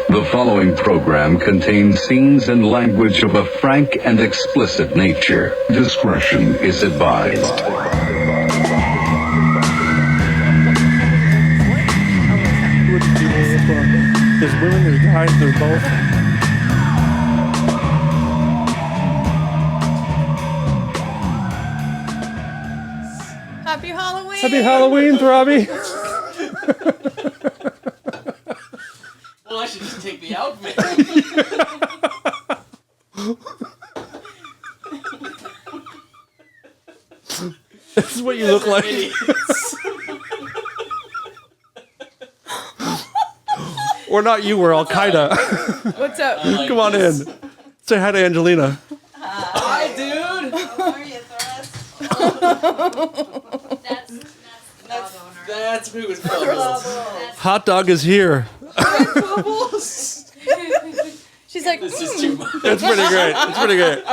The following program contains scenes and language of a frank and explicit nature. Discretion is advised. There's women, there's guys, there's both. Happy Halloween! Happy Halloween, Throbby! Well, I should just take the outfit. This is what you look like. We're not you, we're Al-Qaeda. What's up? Come on in. Say hi to Angelina. Hi, dude. How are you, Thrust? That's who was Bubbles. Hot dog is here. Bubbles. She's like, This is too much. It's pretty great. It's pretty great.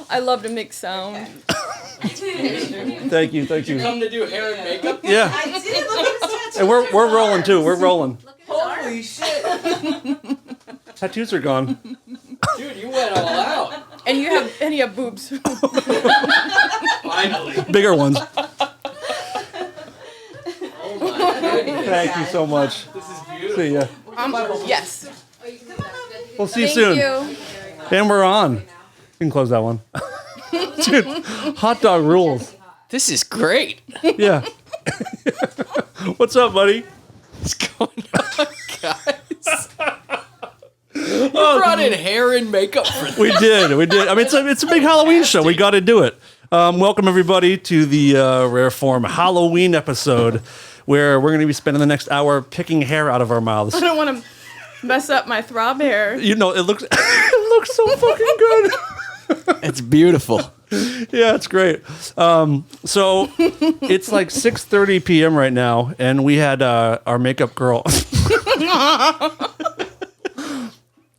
I love to make sound. Thank you, thank you. Come to do hair and makeup? Yeah. I did look at his tattoo. And we're rolling too. We're rolling. Holy shit. Tattoos are gone. Dude, you went all out. And you have boobs. Finally. Bigger ones. Oh my goodness. Thank you so much. This is beautiful. See ya. Yes. We'll see you Thank soon. you. And we're on. You can close that one. Dude, hot dog rules. This is great. Yeah. What's up, buddy? What's going on, guys? You brought in hair and makeup for this. We did. I mean, it's a big Halloween show. We got to do it. Welcome, everybody, to the Rare Form Halloween episode, where we're going to be spending the next hour picking hair out of our mouths. I don't want to mess up my throb hair. You know, it looks so fucking good. It's beautiful. Yeah, it's great. So it's like 6:30 p.m. right now, and we had our makeup girl.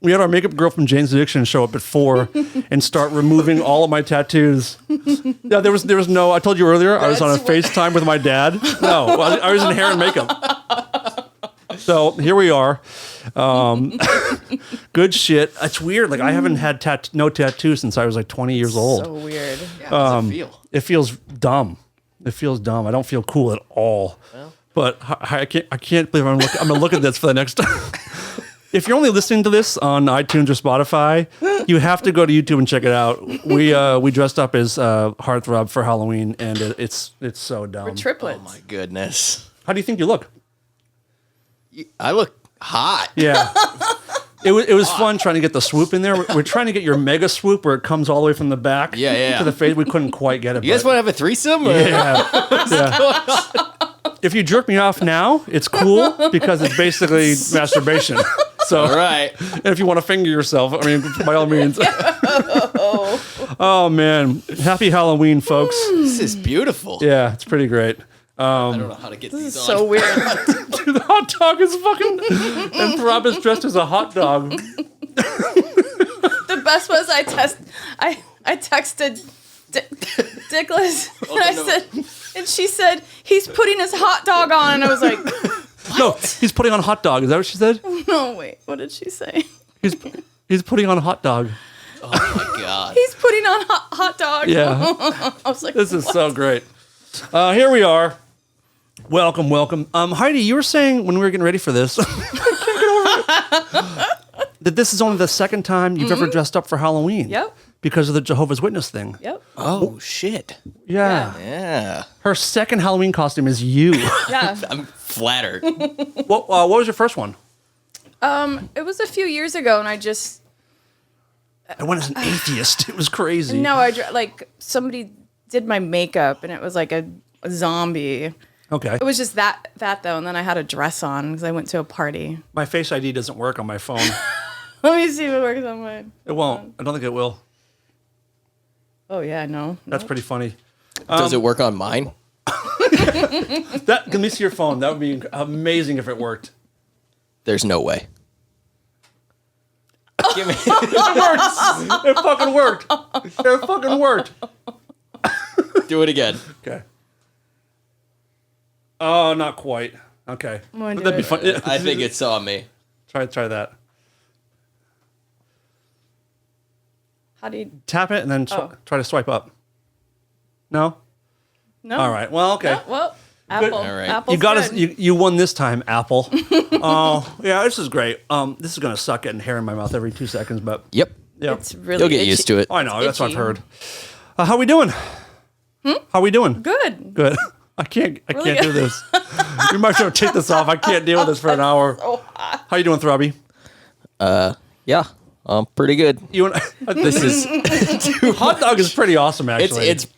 We had our makeup girl from Jane's Addiction show up at 4 and start removing all of my tattoos. Yeah, there was no. I told you earlier, I was on a FaceTime with my dad. No, I was in hair and makeup. So here we are. Good shit. It's weird. Like I haven't had no tattoo since I was like 20 years old. So weird. How does it feel? It feels dumb. I don't feel cool at all. Well. But I can't believe I'm gonna look at this for the next time. If you're only listening to this on iTunes or Spotify, you have to go to YouTube and check it out. We dressed up as Heartthrob for Halloween, and it's so dumb. We're triplets. Oh my goodness. How do you think you look? I look hot. Yeah. It was fun trying to get the swoop in there. We're trying to get your mega swoop where it comes all the way from the back Yeah. to the face. We couldn't quite get it. You guys want to have a threesome? Or? Yeah. If you jerk me off now, it's cool because it's basically masturbation. So, All right. and if you want to finger yourself, I mean, by all means. Oh, man. Happy Halloween, folks. This is beautiful. Yeah, it's pretty great. I don't know how to get This these is on. so weird. Dude, the hot dog is fucking... And Throb is dressed as a hot dog. The best was I texted Dickless and I said, and she said, he's putting his hot dog on. And I was like, No, he's putting on hot dog. Is that what she said? no, wait, what did she say? He's putting on a hot dog. Oh my god. He's putting on hot dog. Yeah. I was like, This is so great. Here we are. Welcome. Heidi, you were saying when we were getting ready for this that this is only the second time you've ever dressed up for Halloween. Yep. Because of the Jehovah's Witness thing. Yep. Oh shit. Yeah. Yeah. Her second Halloween costume is you. Yeah. I'm flattered. What was your first one? It was a few years ago, and I just I went as an atheist. It was crazy. no, like somebody did my makeup, and it was like a zombie. Okay. It was just that though, and then I had a dress on because I went to a party. My Face ID doesn't work on my phone. Let me see if it works on mine. It won't. I don't think it will. Oh yeah, no. That's pretty funny. Does it work on mine? Let me see your phone. That would be amazing if it worked. There's no way. Give me. It fucking worked. It fucking worked. Do it again. Okay. Oh, not quite. Okay. I'm gonna do That'd be it. fun. I think it saw me. Try that. How do you? Tap it and then try to swipe up. No? No. All right. Well, okay. No, well, Apple. All right. Apple's You got us. good. You won this time, Apple. Oh, yeah, this is great. This is gonna suck getting hair in my mouth every 2 seconds, but Yep. yeah, It's really. You'll get itchy. used to it. I know that's what I've itchy. heard. How we doing? How we doing? Good. Good. I can't Really do this. You might have to take this off. I can't deal with this for an hour. So hot. How you doing, Throbby? Yeah. Pretty good. You and This is hot dog is pretty awesome, actually. it's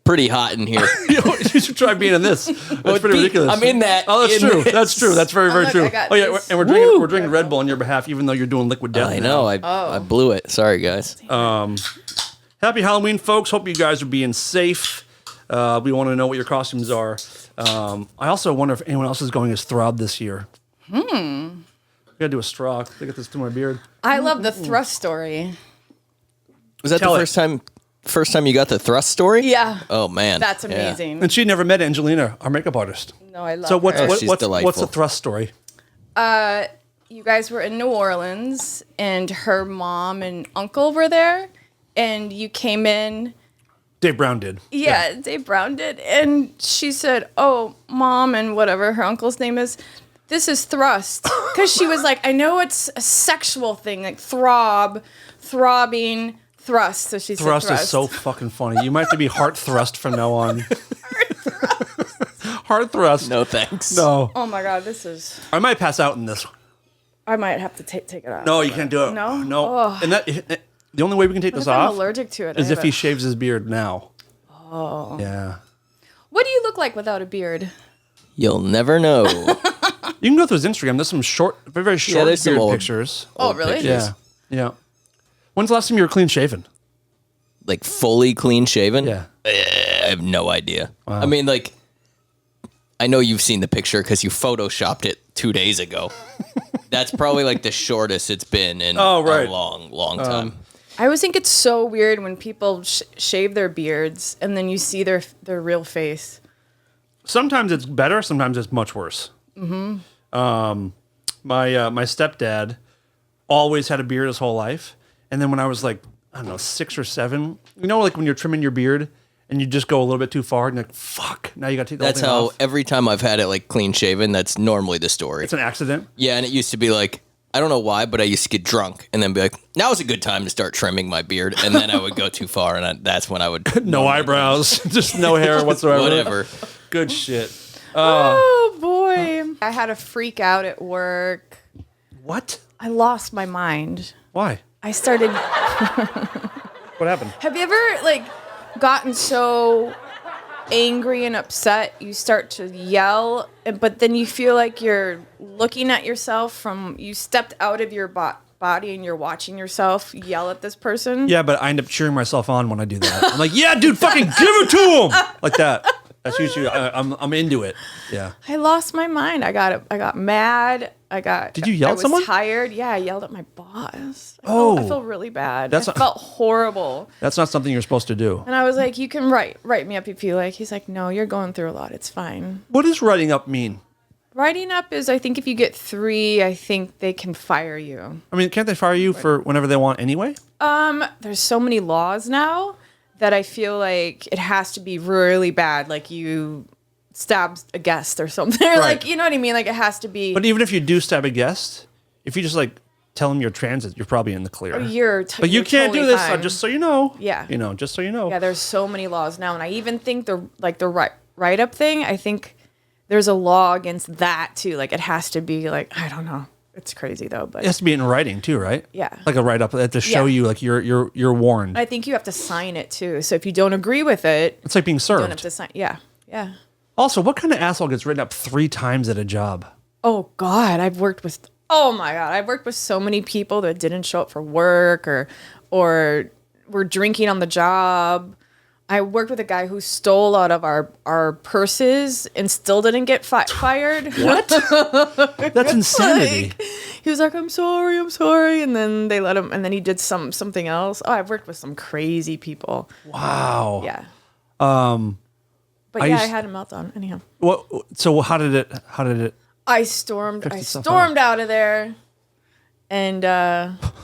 pretty hot in here. You should try being in this. That's pretty Pete, ridiculous. I'm in that. Oh, that's in true. this. That's true. That's very, very look, true. I got Oh yeah, this. and we're drinking Red Bull on your behalf, even though you're doing Liquid Death. I now. know. I blew it. Sorry, guys. Happy Halloween, folks. Hope you guys are being safe. We want to know what your costumes are. I also wonder if anyone else is going as Throb this year. I gotta do a straw. I get this through my beard. I love the thrust story. Was that Tell the it. first time you got the thrust story? Yeah. Oh man. That's Yeah. amazing. And she never met Angelina, our makeup artist. No, I love So what's her. Oh, she's what's delightful. the thrust story? You guys were in New Orleans, and her mom and uncle were there, and you came in. Dave Brown did. Yeah, Dave Brown did, and she said, "Oh, mom, and whatever her uncle's name is, this is thrust," because she was like, "I know it's a sexual thing, like throbbing, thrust." So she Thrust said thrust. is so fucking funny. You might have to be heart thrust from now on. Heart thrust. No thanks. No. Oh my god, this is. I might pass out in this. I might have to take it off. No, you can't do it. No? No. Oh. And that the only way we can take What this if I'm off allergic to it? is I if have he a- shaves his beard now. Oh. Yeah. What do you look like without a beard? You'll never know. You can go through his Instagram. There's some very, very short there's some beard old- pictures. Oh, really? pictures. Yeah. Yeah. When's the last time you were clean shaven? Like fully clean shaven? Yeah. I have no idea. I mean, like, I know you've seen the picture because you photoshopped it 2 days ago. That's probably like the shortest it's been in Oh, right. a long, long time. I always think it's so weird when people shave their beards and then you see their real face. Sometimes it's better. Sometimes it's much worse. Mm-hmm. My stepdad always had a beard his whole life, and then when I was like, I don't know, 6 or 7, you know, like when you're trimming your beard and you just go a little bit too far, and you're like, fuck, now you got to take the whole That's thing how off. every time I've had it like clean shaven, that's normally the story. It's an accident. Yeah, and it used to be like, I don't know why, but I used to get drunk and then be like, now's a good time to start trimming my beard. And then I would go too far, and that's when I would. No eyebrows, just no hair whatsoever. Whatever. Good shit. Oh boy. I had a freak out at work. What? I lost my mind. Why? I started. What happened? Have you ever like gotten so angry and upset you start to yell, but then you feel like you're looking at yourself from you stepped out of your body and you're watching yourself yell at this person? Yeah, but I end up cheering myself on when I do that. I'm like, yeah, dude, fucking give it to him, like that. That's usually I'm into it. Yeah. I lost my mind. I got mad. Did you yell I at was someone? tired. Yeah, I yelled at my boss. Oh. I felt really bad. That's I not- felt horrible. That's not something you're supposed to do. And I was like, you can write me up if you like. He's like, no, you're going through a lot. It's fine. What does writing up mean? Writing up is, I think if you get 3, I think they can fire you. I mean, can't they fire you for whenever they want anyway? There's so many laws now that I feel like it has to be really bad. Like you stabbed a guest or something. Or like, you know what I mean? Like it has to be. But even if you do stab a guest, if you just like tell them you're transit, you're probably in the clear. But But you you're can't totally do this, fine. just so you know. Yeah. You know, just so you know. Yeah, there's so many laws now, and I even think the write-up thing. I think there's a law against that too. Like it has to be like I don't know. It's crazy though, but It has to be in writing too, right? Yeah. Like a write up to show Yeah. you like you're warned. I think you have to sign it too. So if you don't agree with it, It's like being you don't have served. to sign. Yeah, yeah. Also, what kind of asshole gets written up 3 times at a job? Oh God, I've worked with. Oh my God, I've worked with so many people that didn't show up for work or were drinking on the job. I worked with a guy who stole out of our purses and still didn't get fired. What? That's insanity. Like, he was like, I'm sorry. And then they let him, and then he did something else. Oh, I've worked with some crazy people. Wow. Yeah. I But yeah, I used- had a meltdown. Anyhow, What? So how did it? I stormed itself out of there. and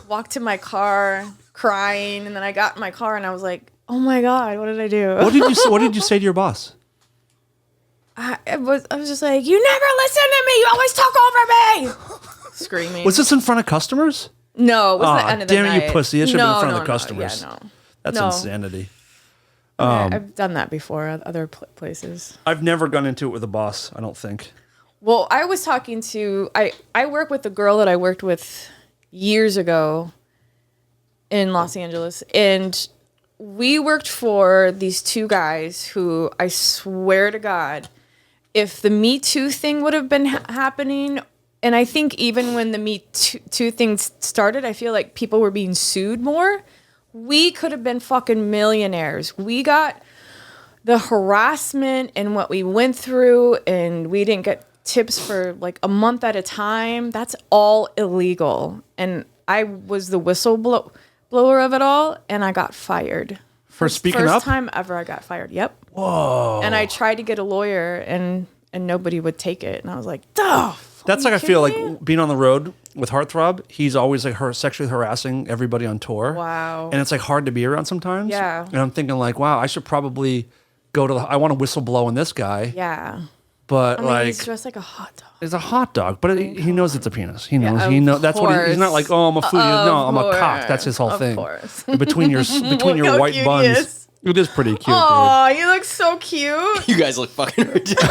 walked to my car crying. And then I got in my car and I was like, oh my God, what did I do? What did you say to your boss? I was just like, you never listen to me. You always talk over me. Screaming. Was this in front of customers? No, it was the end of the damn night. it, you pussy. It should have been in front of the No. customers. Yeah, no. That's No. insanity. I've done that before at other places. I've never gone into it with a boss, I don't think. Well, I was talking to, I work with the girl that I worked with years ago in Los Angeles. And we worked for these two guys who, I swear to God, if the Me Too thing would have been happening, and I think even when the Me Too thing started, I feel like people were being sued more. We could have been fucking millionaires. We got the harassment and what we went through, and we didn't get tips for like a month at a time. That's all illegal. And I was the whistleblower of it all, and I got fired. For speaking up? First time ever I got fired. Yep. Whoa. And I tried to get a lawyer, and nobody would take it. And I was like, duh. That's like I feel like being on the road with Heartthrob. He's always like sexually harassing everybody on tour. Wow. And it's like hard to be around sometimes. Yeah. And I'm thinking like, wow, I should probably go to I want to whistleblow on this guy. Yeah. But I mean, like, he's dressed like a hot dog. it's a hot dog, but he knows it's a penis. He knows. Yeah, He of knows. That's what he's not like. Oh, I'm a foodie. No, I'm a cock. That's his whole Of thing. course. Between your Look how white cute he buns, is. it is pretty cute, dude. Oh, you look so cute. You guys look fucking ridiculous.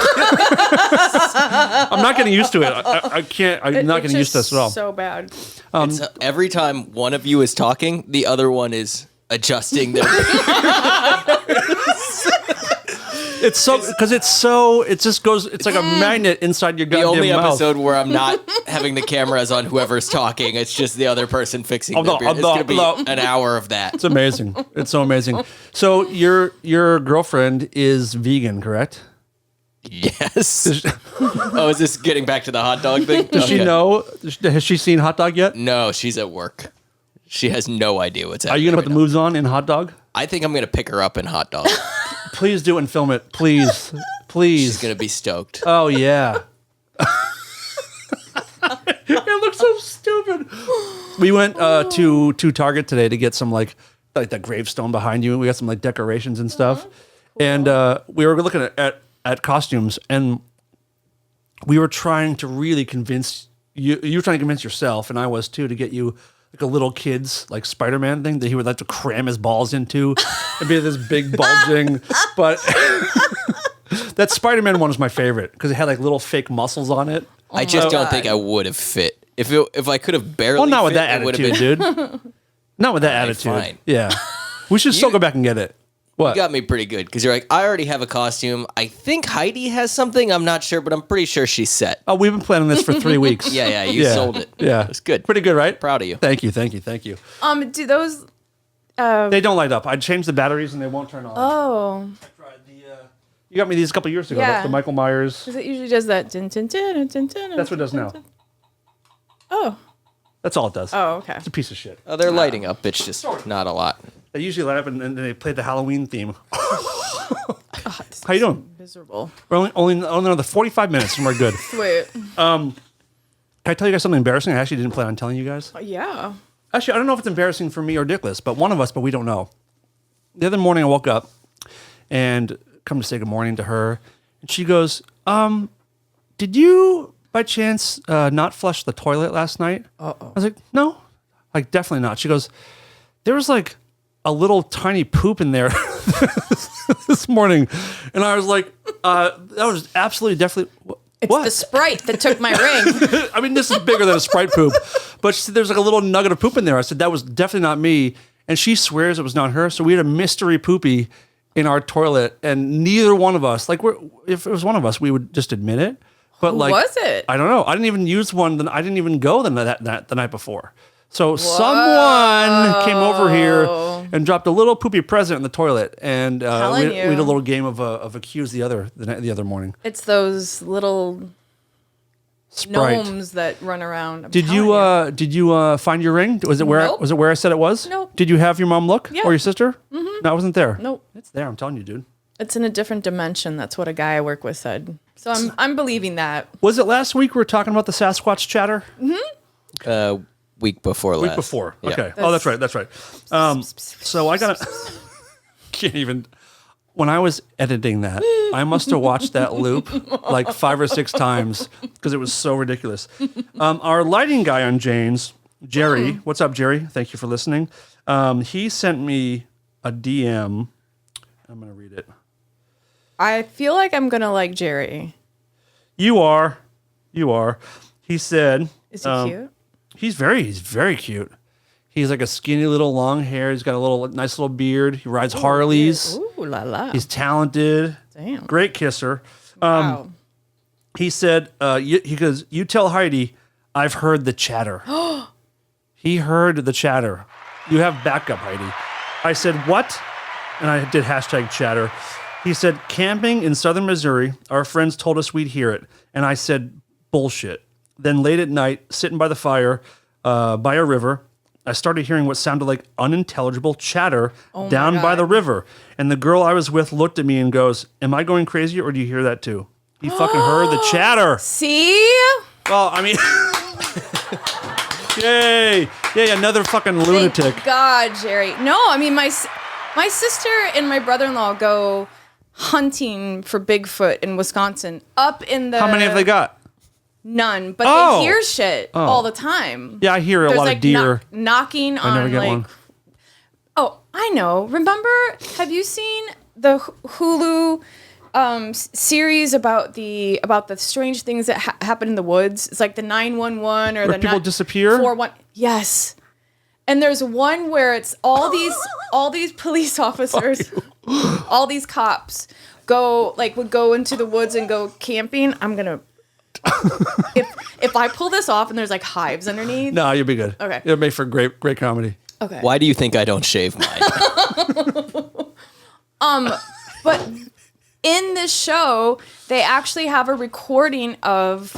I'm not getting used to it. I can't. I'm not getting used to this at all. So bad. It's, every time one of you is talking, the other one is adjusting their. It's so because it's so. It just goes. It's like a magnet inside your The goddamn only mouth. episode where I'm not having the cameras on whoever's talking. It's just the other person fixing their beard. It's going to be an hour of that. It's amazing. It's so amazing. So your girlfriend is vegan, correct? Yes. Oh, is this getting back to the hot dog thing? Does she know? Has she seen Hot Dog yet? No, she's at work. She has no idea what's Are happening. you gonna put the moves on in Hot Dog? I think I'm going to pick her up in hot dog. Please do and film it, please, please. She's going to be stoked. Oh yeah. It looks so stupid. We went to Target today to get some like that gravestone behind you. We got some like decorations and stuff, and we were looking at costumes, and we were trying to really convince you. You were trying to convince yourself, and I was too, to get you like a little kid's like Spider-Man thing that he would like to cram his balls into and be this big bulging. But that Spider-Man one was my favorite because it had like little fake muscles on it. I just don't think I would have fit. If I could have barely Well, not with fit, that it would have attitude, been, dude. Not with that Alright, attitude. fine. Yeah. We should still go back and get it. What? You got me pretty good because you're like, I already have a costume. I think Heidi has something. I'm not sure, but I'm pretty sure she's set. Oh, we've been planning this for 3 weeks. Yeah, you sold it. Yeah. It's good. Pretty good, right? Proud of you. Thank you. Do those? They don't light up. I changed the batteries and they won't turn on. Oh, You got me these a couple years ago. Yeah. That's the Michael Myers. because it usually does that. Dun, dun, dun, dun, dun, That's what it does now. Oh. That's all it does. Oh, okay. It's a piece of shit. Oh, they're lighting up. It's just not a lot. They usually light up and they play the Halloween theme. How you doing? Miserable. We're only another 45 minutes and we're good. Sweet. Can I tell you guys something embarrassing? I actually didn't plan on telling you guys. Yeah. Actually, I don't know if it's embarrassing for me or Dickless, but one of us, but we don't know. The other morning I woke up and come to say good morning to her. And she goes, did you by chance not flush the toilet last night? I was like, no, like definitely not. She goes, there was like a little tiny poop in there this morning. And I was like, that was absolutely definitely... It's what? the Sprite that took my ring. I mean, this is bigger than a Sprite poop. But she said there's like a little nugget of poop in there. I said, that was definitely not me. And she swears it was not her. So we had a mystery poopy in our toilet. And neither one of us, like if it was one of us, we would just admit it. But Who like, was it? I don't know. I didn't even use one. I didn't even go the night before. So someone came over here and dropped a little poopy present in the toilet, and we had a little game of accuse the other morning. It's those little Sprite. gnomes that run around. Did you find your ring? Was it where Nope. was it where I said it was? Nope. Did you have your mom look Yeah. or your sister? Mm-hmm. No, it wasn't there. Nope. It's there. I'm telling you, dude. It's in a different dimension. That's what a guy I work with said. So I'm believing that. Was it last week we were talking about the Sasquatch chatter? week before last. Week before. Yeah. Okay. Oh, that's right. That's right. So I got can't even. When I was editing that, I must have watched that loop like 5 or 6 times because it was so ridiculous. Our lighting guy on Jane's, Jerry. What's up, Jerry? Thank you for listening. He sent me a DM. I'm going to read it. I feel like I'm gonna like Jerry. You are. He said. Is he cute? He's very cute. He's like a skinny little long hair. He's got a nice little beard. He rides Harleys. Ooh la la. He's talented. Damn. Great kisser. Wow. He said, he goes, you tell Heidi, I've heard the chatter. He heard the chatter. You have backup, Heidi. I said, what? And I did hashtag chatter. He said, camping in southern Missouri, our friends told us we'd hear it. And I said, bullshit. Then late at night, sitting by the fire, by a river, I started hearing what sounded like unintelligible chatter down by the river. And the girl I was with looked at me and goes, am I going crazy or do you hear that too? He fucking heard the chatter. See? Well, I mean, yay, another fucking lunatic. Thank God, Jerry. No, I mean my sister and my brother-in-law go hunting for Bigfoot in Wisconsin. Up in the How many have they got? None, but Oh. they hear shit all the time. Yeah, I hear a There's lot like of deer. knocking I never on get like. one. Oh, I know. Remember? Have you seen the Hulu series about the strange things that happen in the woods? It's like the 911 or Where the people disappear? 411. Yes. And there's one where it's all these police officers, all these cops would go into the woods and go camping. I'm gonna. if I pull this off and there's like hives underneath. No, you'll be good. Okay. It'll make for great comedy. Okay. Why do you think I don't shave mine? But in this show, they actually have a recording of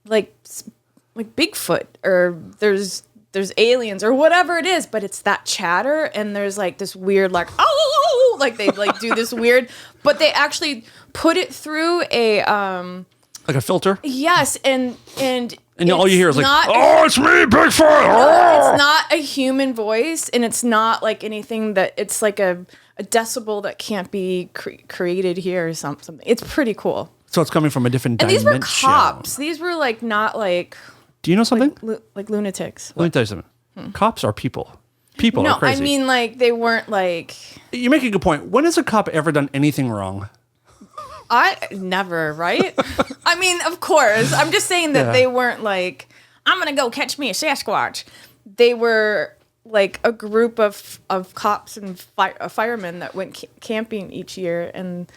like Bigfoot or there's aliens or whatever it is, but it's that chatter and there's like this weird like oh like they like do this weird, but they actually put it through a Like a filter? yes and all you hear is like, not- oh, it's me, Bigfoot! Oh! It's not a human voice, and it's not like anything that it's like a decibel that can't be created here or something. It's pretty cool. So it's coming from a different And dimension. these were cops. These were like not like Do you know something? like lunatics. Let me tell you something. Cops are people. People No, are crazy. I mean like they weren't like You make a good point. When has a cop ever done anything wrong? I never, right? I mean, of course. I'm just saying that Yeah. they weren't like, I'm gonna go catch me a Sasquatch. They were like a group of cops and firemen that went camping each year, and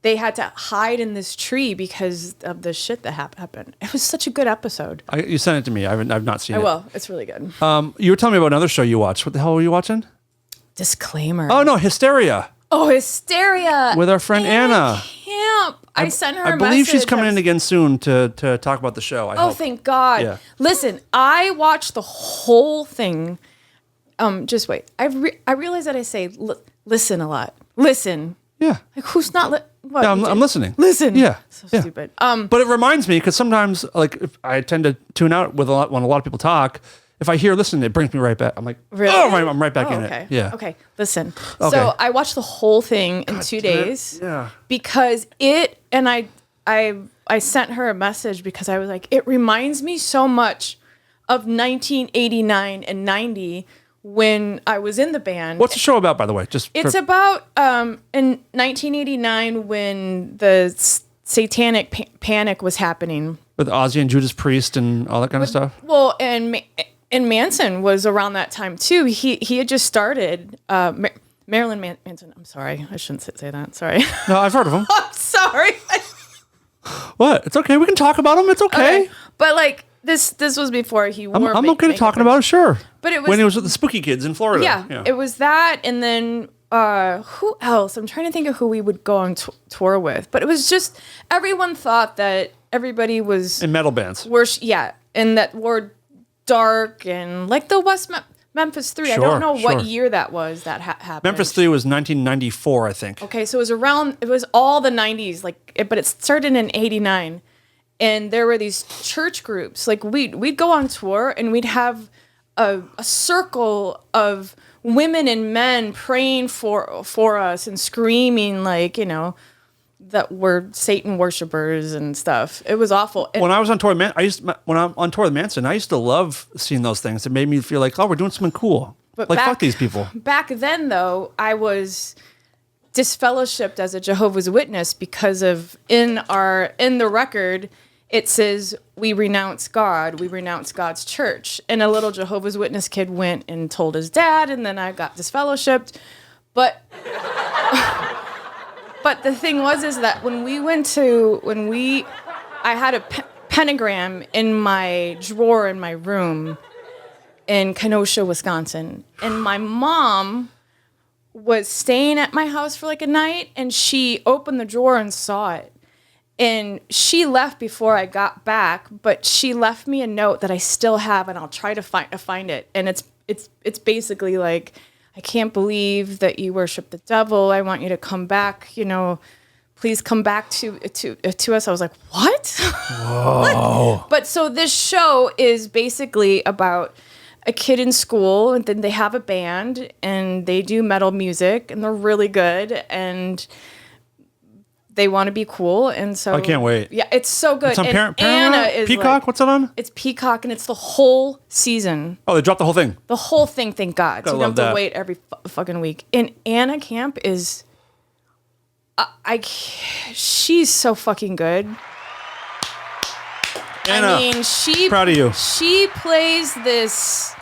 they had to hide in this tree because of the shit that happened. It was such a good episode. You sent it to me. I've not seen I it. will. It's really good. You were telling me about another show you watched. What the hell were you watching? Disclaimer. Oh, no, Hysteria Oh, Hysteria. with our friend Anna. Camp. I sent her a I believe she's message. coming in again soon to talk about the show. I Oh, hope. thank God. Yeah. Listen, I watched the whole thing. Just wait. I realize that I say listen a lot. Listen. Yeah. Like, who's not what? Yeah, I'm listening. Listen. Yeah. So yeah. stupid. But it reminds me, because sometimes, like, if I tend to tune out when a lot of people talk. If I hear listen, it brings me right back. I'm like, Really? oh, I'm right back in okay. it. Yeah. Okay. Listen. Okay. So I watched the whole thing in 2 days. Yeah. Because I sent her a message because I was like, it reminds me so much of 1989 and 90 when I was in the band. What's the show about, by the way? It's about in 1989 when the satanic panic was happening. with Ozzy and Judas Priest and all that kind of stuff. Well, and Manson was around that time too. He had just started Marilyn Manson. I'm sorry, I shouldn't say that. Sorry. No, I've heard of them. I'm sorry. What? It's okay. We can talk about them. It's okay. But like this was before he wore. I'm okay to talking about it. Sure. But it was when he was with the Spooky Kids in Florida. Yeah, it was that, and then who else? I'm trying to think of who we would go on tour with. But it was just everyone thought that everybody was in metal bands. And that were dark and like the West Memphis 3. I don't know what year that was that happened. Memphis 3 was 1994, I think. Okay, so it was all the 90s, but it started in 89. And there were these church groups. Like we'd go on tour and we'd have a circle of women and men praying for us and screaming like, that we're Satan worshipers and stuff. It was awful. And when I was on tour when I'm on tour with Manson, I used to love seeing those things. It made me feel like, oh, we're doing something cool. But like, fuck these people. Back then, though, I was disfellowshipped as a Jehovah's Witness because of in the record, it says we renounce God, we renounce God's church. And a little Jehovah's Witness kid went and told his dad, and then I got disfellowshipped. But but the thing is that I had a pentagram in my drawer in my room in Kenosha, Wisconsin. And my mom was staying at my house for like a night, and she opened the drawer and saw it. And she left before I got back, but she left me a note that I still have, and I'll try to find it. And it's basically like, I can't believe that you worship the devil. I want you to come back, please come back to us. I was like, what? Whoa. But so this show is basically about a kid in school, and then they have a band, and they do metal music, and they're really good, and they want to be cool, and so I can't wait. Yeah, it's so good. It's on and Anna is Peacock. like, What's that on? It's Peacock, and it's the whole season. Oh, they dropped the whole thing. The whole thing, thank God. Gotta So you don't love have to that. wait every fucking week. And Anna Camp is, she's so fucking good. Anna, proud of you. She plays this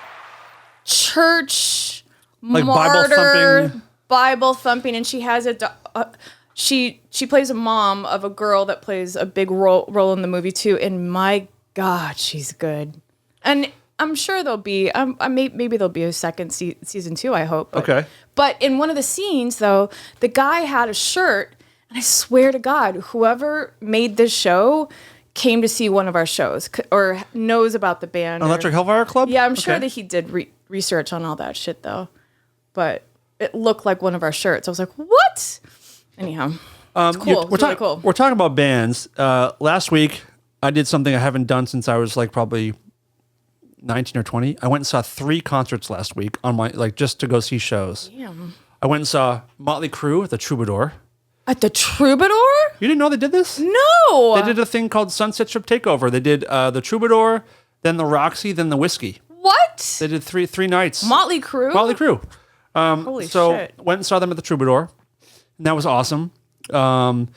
church Like martyr, Bible thumping, and she has she plays a mom of a girl that plays a big role in the movie too. And my God, she's good. And I'm sure there'll be maybe there'll be a second season 2. I hope. But, Okay. But in one of the scenes though, the guy had a shirt, and I swear to God, whoever made this show came to see one of our shows or knows about the band. Electric Hellfire Club? Yeah, I'm sure Okay. that he did research on all that shit though. But it looked like one of our shirts. I was like, what? Anyhow, it's cool. It's really cool. We're talking about bands. Last week, I did something I haven't done since I was like probably 19 or 20. I went and saw 3 concerts last week on my just to go see shows. Damn. I went and saw Motley Crue at the Troubadour. At the Troubadour? You didn't know they did this? No. They did a thing called Sunset Strip Takeover. They did the Troubadour, then the Roxy, then the Whiskey. What? They did three nights. Motley Crue? Motley Crue. Holy so shit. went and saw them at the Troubadour, and that was awesome. Got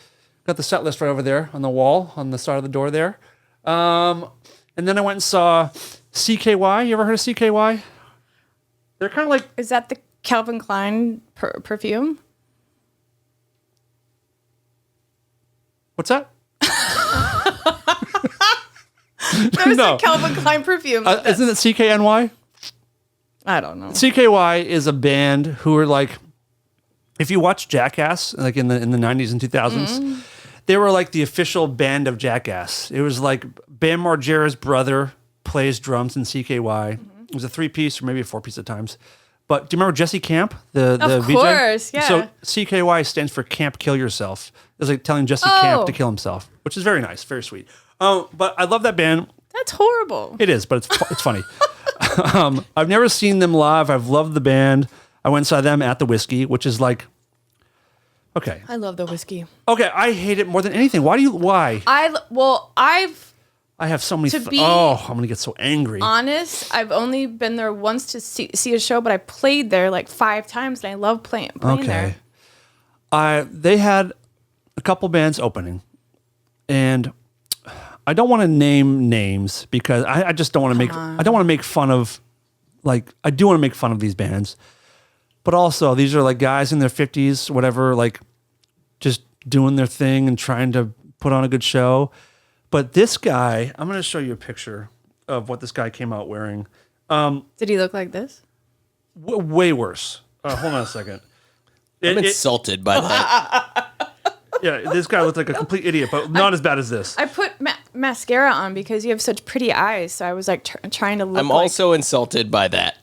the set list right over there on the wall on the side of the door there. And then I went and saw CKY. You ever heard of CKY? They're kind of like... Is that the Calvin Klein perfume? What's that? There's No. a Calvin Klein perfume. Isn't it CKNY? I don't know. CKY is a band who are like... If you watch Jackass, like in the 90s and 2000s, they were like the official band of Jackass. It was like Bam Margera's brother plays drums in CKY. It was a 3-piece or maybe a 4-piece at times. But do you remember Jesse Camp, the VJ? Of course, yeah. So CKY stands for Camp Kill Yourself. It's like telling Jesse Camp to kill himself, which is very nice, very sweet. But I love that band. That's horrible. It is, but it's funny. I've never seen them live. I've loved the band. I went and saw them at the Whiskey, which is like, okay. I love the whiskey. Okay, I hate it more than anything. Why? I have so many. I'm gonna get so angry. Honest, I've only been there once to see a show, but I played there like 5 times, and I love playing there. They had a couple bands opening, and I don't want to name names because I just don't want to make. I don't want to make fun of. Like, I do want to make fun of these bands, but also these are like guys in their 50s, whatever, like just doing their thing and trying to put on a good show. But this guy, I'm going to show you a picture of what this guy came out wearing. Did he look like this? Way worse. Hold on a second. I'm insulted by that. Yeah, this guy looked like a complete idiot, but not as bad as this. I put mascara on because you have such pretty eyes, so I was like trying to look I'm also insulted by that.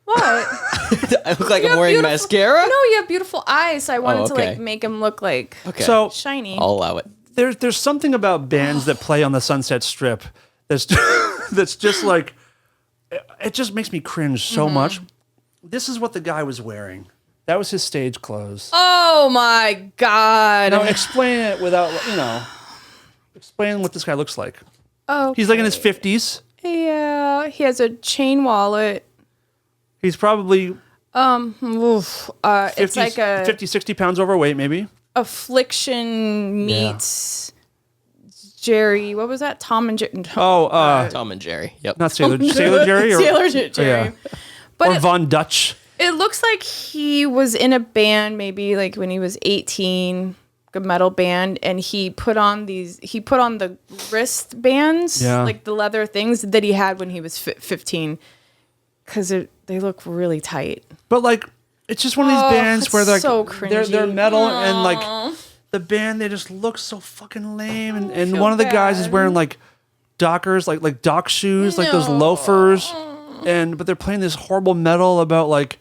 What? I look like You I'm have wearing beautiful- mascara? No, you have beautiful eyes, so I wanted to okay. like make them look like Okay. So shiny. I'll allow it. there's something about bands that play on the Sunset Strip that's that's just like, it just makes me cringe so much. This is what the guy was wearing. That was his stage clothes. Oh my God. Now explain it without, explain what this guy looks like. Oh, He's like in his 50s. yeah. He has a chain wallet. He's probably It's like a 50, 60 pounds overweight, maybe. Affliction meets Jerry. What was that? Tom and Jerry. Tom and Jerry. Yep. Not Sailor Jerry or Sailor Jerry. yeah. But or Von Dutch. it looks like he was in a band maybe like when he was 18, a metal band, and he put on the wristbands, like the leather things that he had when he was 15, because they look really tight. But like, it's just one of these bands where like so they're cringy. metal and like the band, they just look so fucking lame. And one of the guys is wearing like Dockers, like Dock shoes, like those loafers. But they're playing this horrible metal about like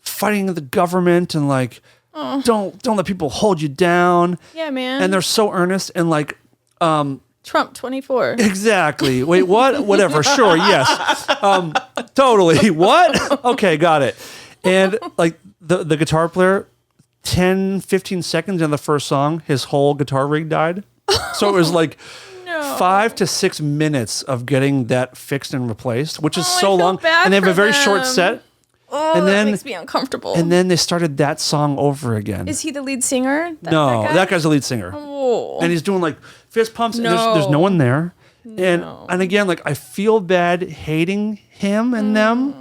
fighting the government and like don't let people hold you down. Yeah, man. And they're so earnest and like Trump 24. exactly. Wait, what? Whatever. Sure. Yes. Totally. What? Okay, got it. And like the guitar player, 10, 15 seconds in the first song, his whole guitar rig died. So it was like 5 to 6 minutes of getting that fixed and replaced, which is so long. And they have a very short set. Oh, and then, that makes me uncomfortable. And then they started that song over again. Is he the lead singer? No, that guy's the lead singer. Oh. And he's doing like fist pumps. And there's no one there. And again, like I feel bad hating him and them,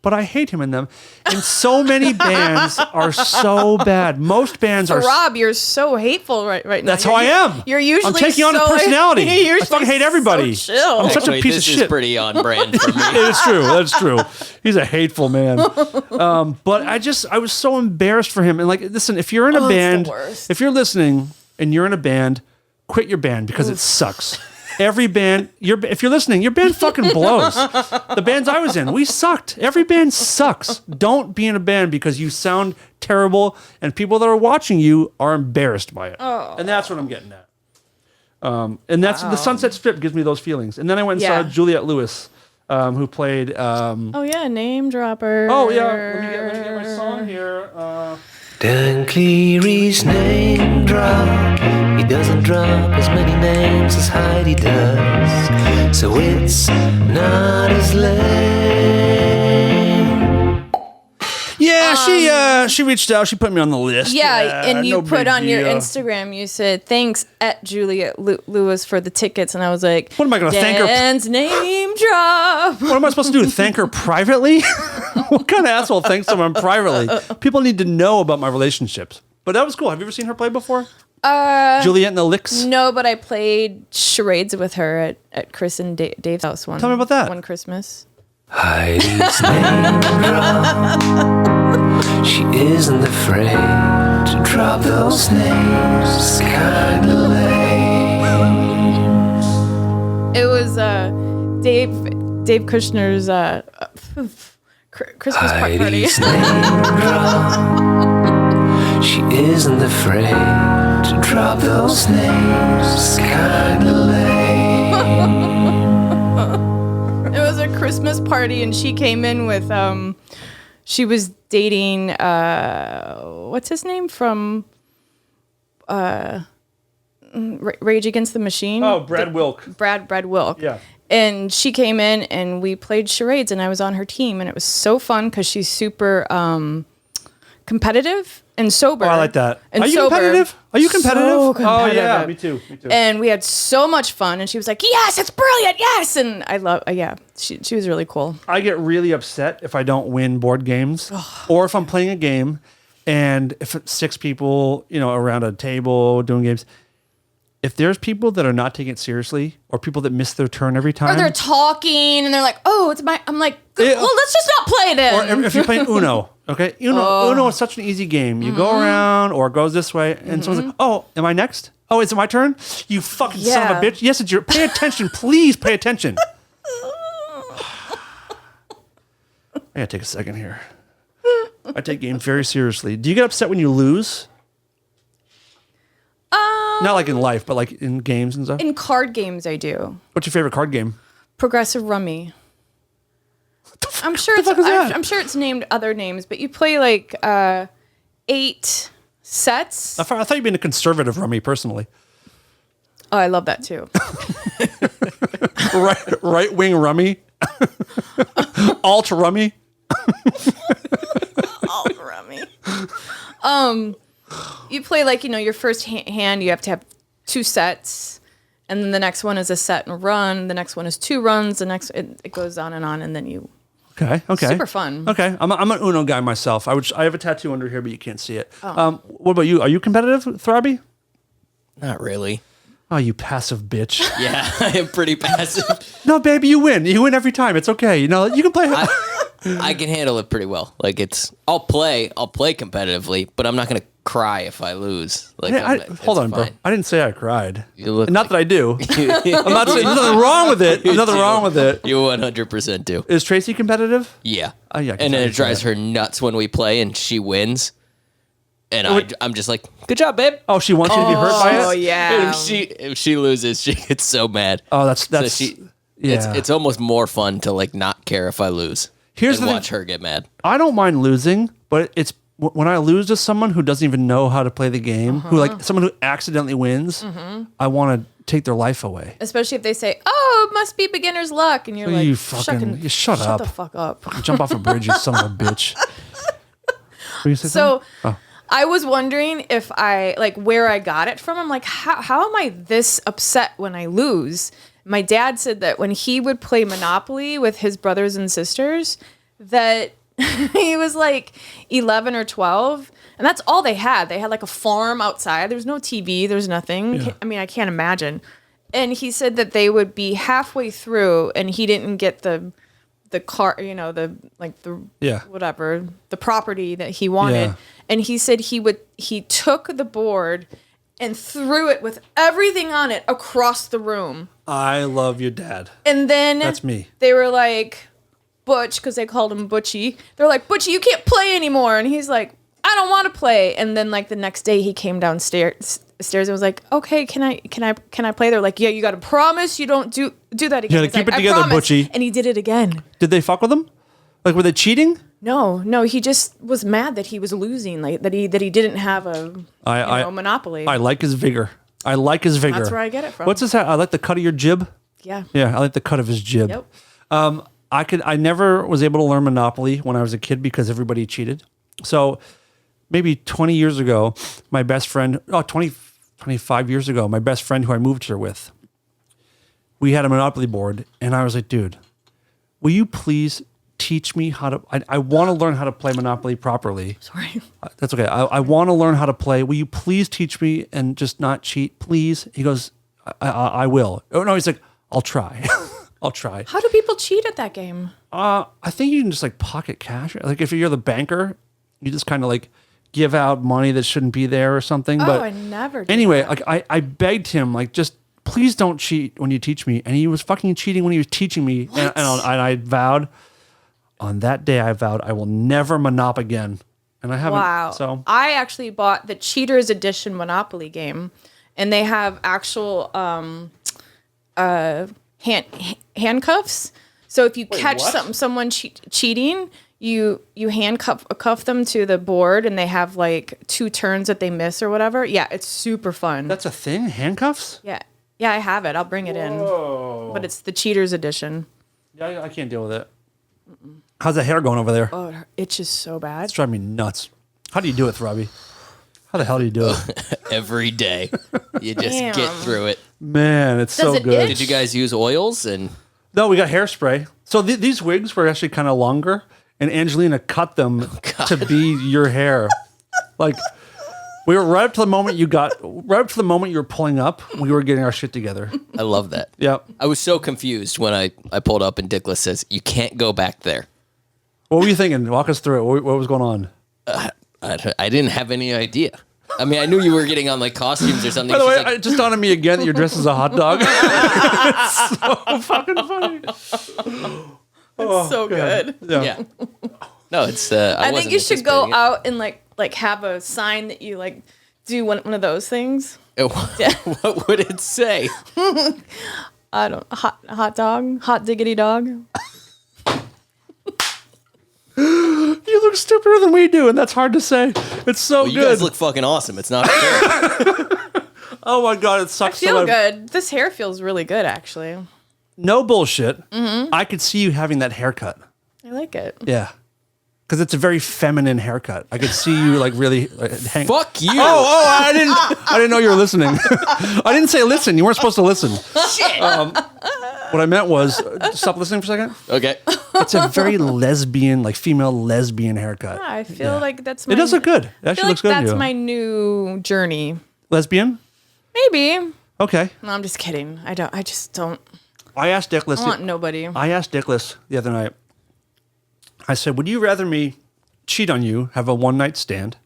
but I hate him and them. And so many bands are so bad. Most bands are. Rob, you're so hateful right now. That's how I am. You're usually I'm taking on a personality. I fucking hate everybody. So chill. I'm such a piece of this shit. is pretty on brand for me. It's true. That's true. He's a hateful man. But I was so embarrassed for him. And like, listen, if you're in a band, if you're listening and you're in a band, quit your band because it sucks. Every band, if you're listening, your band fucking blows. The bands I was in, we sucked. Every band sucks. Don't be in a band because you sound terrible and people that are watching you are embarrassed by it. And that's what I'm getting at. And that's the Sunset Strip gives me those feelings. And then I went and saw Juliette Lewis, who played. Oh yeah, name dropper. Oh yeah, let me get my song here. Dan Cleary's name drop. He doesn't drop as many names as Heidi does, so it's not as lame. Yeah, she reached out. She put me on the list. Yeah, and you no put big on your deal. Instagram, you said, thanks at Juliette Lewis for the tickets. And I was like, What am I going to thank her? Dan's name drop. What am I supposed to do? Thank her privately? What kind of asshole thanks someone privately? People need to know about my relationships. But that was cool. Have you ever seen her play before? Juliette and the Licks? No, but I played charades with her at Chris and Dave's house one. Tell me about that. One Christmas. Heidi's name drop. She isn't afraid to drop those names. Kinda lame. It was Dave Kushner's Christmas party. Heidi's name drop. She isn't afraid to drop those names. Kinda lame. It was a Christmas party, and she came in with she was dating what's his name from Rage Against the Machine. Oh, Brad Wilk. Brad Wilk. Yeah. And she came in and we played charades, and I was on her team, and it was so fun because she's super competitive and sober. Oh, I like that. And Are you sober. competitive? Are you competitive? So Oh, yeah. competitive. Me too. And we had so much fun, and she was like, yes, it's brilliant, yes. And I love, she was really cool. I get really upset if I don't win board games or if I'm playing a game and if it's 6 people, around a table doing games. If there's people that are not taking it seriously or people that miss their turn every time. Or they're talking, and they're like, oh, it's my, I'm like, well, let's just not play then. Or if you're playing Uno, okay? Uno is such an easy game. You go around or it goes this way, and someone's like, oh, am I next? Oh, is it my turn? You fucking son of a bitch. Yes, it's your, pay attention. Please pay attention. I gotta take a second here. I take games very seriously. Do you get upset when you lose? Not like in life, but like in games and stuff. In card games, I do. What's your favorite card game? Progressive Rummy. I'm sure it's I'm sure it's named other names, but you play like 8 sets. I thought you'd been a conservative rummy personally. Oh, I love that too. Right wing rummy. Alt rummy. Alt Rummy. You play like, your first hand, you have to have 2 sets. And then the next one is a set and run. The next one is 2 runs. The next, it goes on, and then you. Okay. Super fun. Okay. I'm an Uno guy myself. I have a tattoo under here, but you can't see it. What about you? Are you competitive, Throbby? Not really. Oh, you passive bitch. Yeah, I am pretty passive. No, baby, you win. You win every time. It's okay. You can play. I can handle it pretty well. Like I'll play competitively, but I'm not gonna cry if I lose. Like, hold on, bro. I didn't say I cried. You look not that I do. I'm not saying there's nothing wrong with it. There's nothing wrong with it. You 100% do. Is Tracy competitive? Yeah. Oh, yeah. And then it drives her nuts when we play and she wins. And I'm just like, good job, babe. Oh, she wants you to be hurt by it? Oh, yeah. If she loses, she gets so mad. Oh, that's yeah. It's almost more fun to like not care if I lose. Here's and the watch her get mad. I don't mind losing, but it's when I lose to someone who doesn't even know how to play the game, someone who accidentally wins, I want to take their life away. Especially if they say, "Oh, it must be beginner's luck," and you're like, you shut up. Shut the fuck up. Jump off a bridge, you son of a bitch. So I was wondering if where I got it from. I'm like, how am I this upset when I lose? My dad said that when he would play Monopoly with his brothers and sisters, that he was like 11 or 12, and that's all they had. They had like a farm outside. There's no TV. There's nothing. Yeah. I mean, I can't imagine. And he said that they would be halfway through, and he didn't get the car, the property that he wanted. Yeah. And he said he took the board and threw it with everything on it across the room. I love your dad. And then that's me. They were like, Butch, because they called him Butchie. They're like, Butchie, you can't play anymore. And he's like, I don't want to play. And then like the next day he came downstairs and was like, okay, can I play? They're like, yeah, you got to promise you don't do that again. You got to keep it together, Butchie. And he did it again. Did they fuck with him? Like, were they cheating? No, he just was mad that he was losing, like that he didn't have a monopoly. I like his vigor. That's where I get it from. What's this? I like the cut of your jib. Yeah. Yeah, I like the cut of his jib. Yep. I never was able to learn Monopoly when I was a kid because everybody cheated. So maybe 20 years ago, my best friend, 25 years ago, my best friend who I moved here with, we had a Monopoly board, and I was like, dude, will you please teach me how to, I want to learn how to play Monopoly properly. Sorry. That's okay. I want to learn how to play. Will you please teach me and just not cheat, please? He goes, I will. Oh, no, he's like, I'll try. I'll try. How do people cheat at that game? I think you can just like pocket cash. Like if you're the banker, you just kind of like give out money that shouldn't be there or something. But I never did anyway, that. like I begged him, like, just please don't cheat when you teach me. And he was fucking cheating when he was teaching me. And I vowed, on that day, I will never Monop again. And I haven't. Wow. So I actually bought the Cheaters Edition Monopoly game, and they have actual handcuffs. So if you catch someone cheating, you handcuff them to the board, and they have like 2 turns that they miss or whatever. Yeah, it's super fun. That's a thing? Handcuffs? Yeah, I have it. I'll bring it in. But it's the Cheaters Edition. Yeah, I can't deal with it. How's the hair going over there? Oh, it itches so bad. It's driving me nuts. How do you do it, Throbby? How the hell do you do it? Every day. You just get through it. Man, it's so good. Did you guys use oils? No, we got hairspray. So these wigs were actually kind of longer, and Angelina cut them to be your hair. Like, we were right up to the moment you were pulling up, we were getting our shit together. I love that. Yeah. I was so confused when I pulled up and Dickless says, you can't go back there. What were you thinking? Walk us through it. What was going on? I didn't have any idea. I mean, I knew you were getting on like costumes or something. By the way, it just dawned on me again that you're dressed as a hot dog. It's so fucking funny. It's so good. Yeah. No, it's. I think you should go out and like have a sign that you like do one of those things. What would it say? I don't hot dog, hot diggity dog. You look stupider than we do, and that's hard to say. It's so You good. guys look fucking awesome. It's not fair. Oh my god, it I sucks. feel good. This hair feels really good, actually. No bullshit. I could see you having that haircut. I like it. Yeah, because it's a very feminine haircut. I could see you like really hang. Fuck you. Oh! I didn't know you were listening. I didn't say listen. You weren't supposed to listen. Shit. What I meant was stop listening for a second. Okay. It's a very lesbian, like female lesbian haircut. I feel like that's my... It does look good. It I actually feel looks like good. that's on you. my new journey. Lesbian. Maybe. Okay. No, I'm just kidding. I just don't... I asked Dickless. I want nobody. I asked Dickless the other night. I said, "Would you rather me cheat on you, have a one night stand,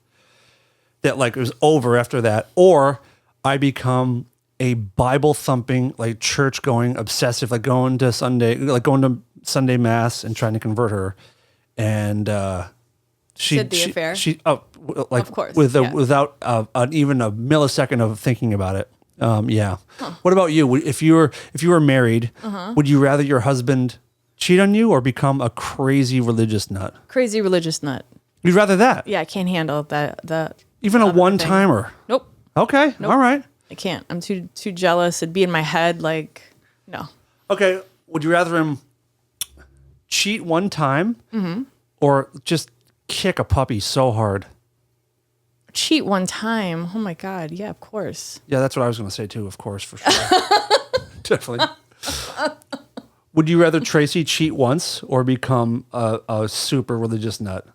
that like it was over after that, or I become a Bible thumping, like church going obsessive, like going to Sunday mass and trying to convert her, and she Did the affair? She like Of course, without even a millisecond of thinking about it. Yeah. What about you? If you were married, would you rather your husband cheat on you or become a crazy religious nut? Crazy religious nut. You'd rather that? Yeah, I can't handle that. Even a one timer? Nope. Okay. All right. I can't. I'm too jealous. It'd be in my head. Like, no. Okay. Would you rather him cheat one time or just kick a puppy so hard? Cheat one time. Oh my God. Yeah, of course. Yeah, that's what I was going to say too. Of course, for sure. Definitely. Would you rather Tracy cheat once or become a super religious nut?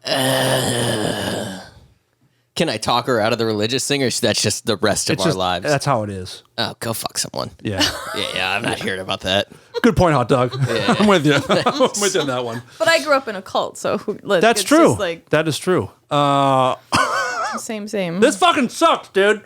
Can I talk her out of the religious thing, or that's just the rest of our lives? That's how it is. Oh, go fuck someone. Yeah. Yeah, I'm not hearing about that. Good point, hot dog. I'm with you. I'm with you on that one. But I grew up in a cult, so look, That's it's true. Just like That is true. same. This fucking sucks, dude.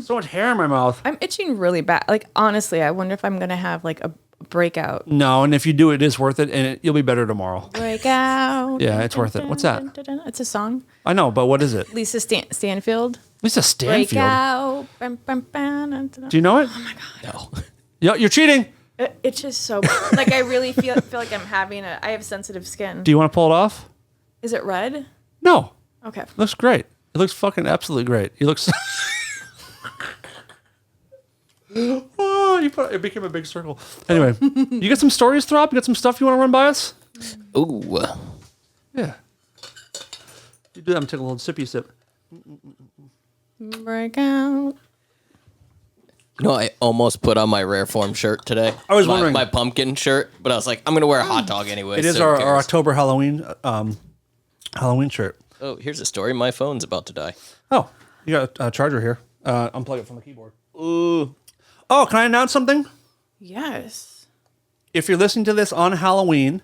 So much hair in my mouth. I'm itching really bad. Like, honestly, I wonder if I'm gonna have like a breakout. No, and if you do, it is worth it, and you'll be better tomorrow. Breakout. Yeah, it's worth it. What's that? It's a song. I know, but what is it? Lisa Stanfield. Lisa Stanfield. Breakout. Do you know it? No. You're cheating. It's just so like I really feel like I'm having I have sensitive skin. Do you want to pull it off? Is it red? No. Okay. It looks great. It looks fucking absolutely great. It looks. Oh, it became a big circle. Anyway, you got some stories, Throb? You got some stuff you want to run by us? Ooh. Yeah. You do that. I'm taking a little sippy sip. Breakout. You know, I almost put on my Rare Form shirt today. I was wondering. My pumpkin shirt, but I was like, I'm going to wear a hot dog anyway. It is so who our cares? October Halloween shirt. Oh, here's a story. My phone's about to die. Oh, you got a charger here. Unplug it from the keyboard. Ooh. Oh, can I announce something? Yes. If you're listening to this on Halloween,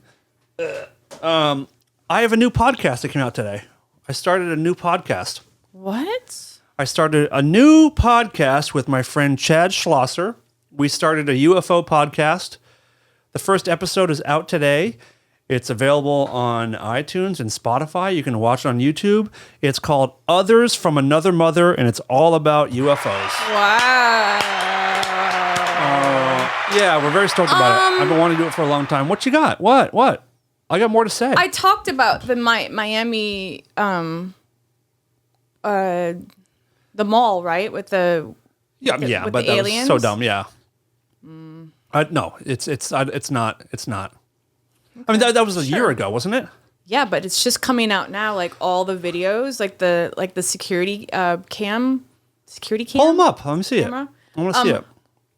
I have a new podcast that came out today. I started a new podcast. What? I started a new podcast with my friend Chad Schlosser. We started a UFO podcast. The first episode is out today. It's available on iTunes and Spotify. You can watch it on YouTube. It's called Others from Another Mother, and it's all about UFOs. Wow. Yeah, we're very stoked about it. I've been wanting to do it for a long time. What you got? What? I got more to say. I talked about the Miami, the mall, right? With the yeah, with but the that aliens? was so dumb. Yeah. No, it's not. I mean, that was a year ago, wasn't it? yeah, but it's just coming out now. Like all the videos, like the security cam. Pull them up. Let me see Camera? it. I want to see it.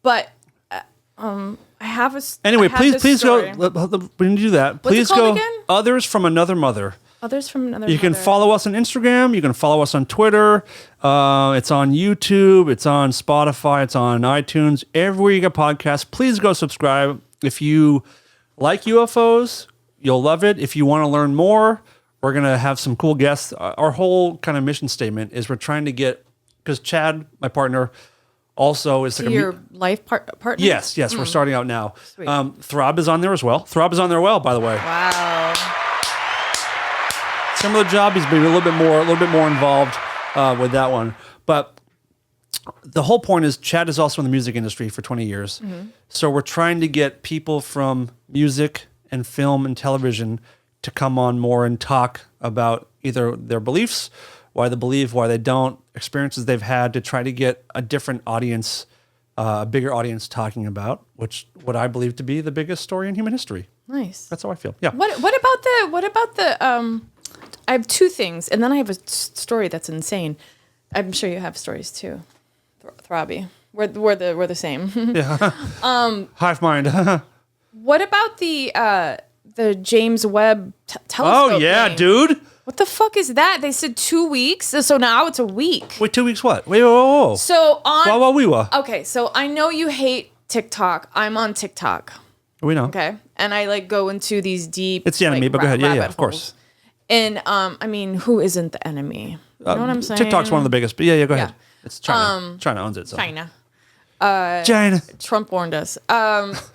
But I have a Anyway, I have please this go. story. When you do that, What's it please called go. again? Others from Another Mother. Others from Another You can Mother. follow us on Instagram. You can follow us on Twitter. It's on YouTube. It's on Spotify. It's on iTunes. Everywhere you get podcasts, please go subscribe. If you like UFOs, you'll love it. If you want to learn more, we're going to have some cool guests. Our whole kind of mission statement is we're trying to get, because Chad, my partner, also is like your life partner. Yes, we're starting out now. Throb is on there as well. Throb is on there by the way. Wow. Similar job. He's been a little bit more involved with that one. But the whole point is Chad is also in the music industry for 20 years. So we're trying to get people from music and film and television to come on more and talk about either their beliefs, why they believe, why they don't, experiences they've had, to try to get a different audience, a bigger audience talking about what I believe to be the biggest story in human history. Nice. That's how I feel. Yeah. What about the I have two things, and then I have a story that's insane. I'm sure you have stories too. Throbby. We're the same. Yeah. Hive mind. What about the James Webb telescope? Oh yeah, thing? dude. What the fuck is that? They said 2 weeks, so now it's a week. Wait, 2 weeks what? Wait, whoa. So on. Whoa. Okay, so I know you hate TikTok. I'm on TikTok. We know. Okay, and I like go into these deep. It's the enemy, but go ahead. Yeah, rabbit of course. holes. And I mean, who isn't the enemy? You know what I'm saying? TikTok's one of the biggest, but yeah, go ahead. Yeah. It's China. China owns it. So. China. China. Trump warned us.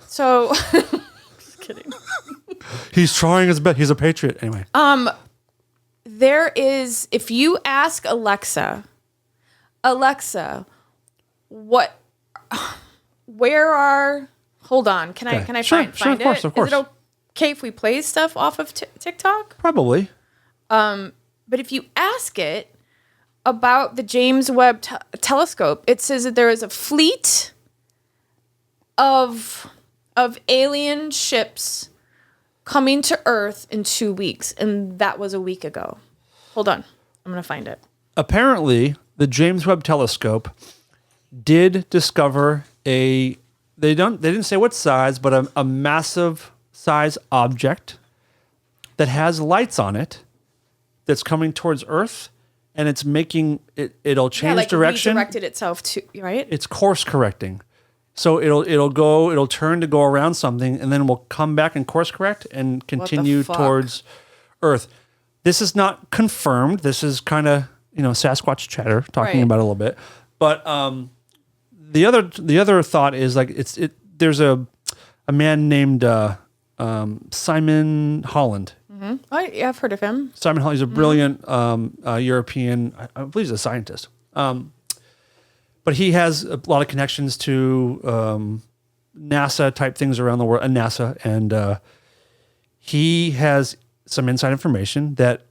So. Just kidding. He's trying his best. He's a patriot. Anyway. There is, if you ask Alexa, where are? Hold on. Can I Sure, find of course, it? of course. Is it okay if we play stuff off of TikTok? Probably. But if you ask it about the James Webb telescope, it says that there is a fleet of alien ships coming to Earth in 2 weeks, and that was a week ago. Hold on, I'm gonna find it. Apparently, the James Webb Telescope did discover they didn't say what size, but a massive size object that has lights on it that's coming towards Earth, and it's making it'll change direction. Redirected itself to right. It's course correcting. So it'll turn to go around something, and then will come back and course correct and continue fuck? towards Earth. This is not confirmed. This is kind of Sasquatch chatter talking Right. about it a little bit. But the other thought is like there's a man named Simon Holland. I've heard of him. Simon Holland. He's a brilliant European. I believe he's a scientist. But he has a lot of connections to NASA type things around the world, NASA, and he has some inside information that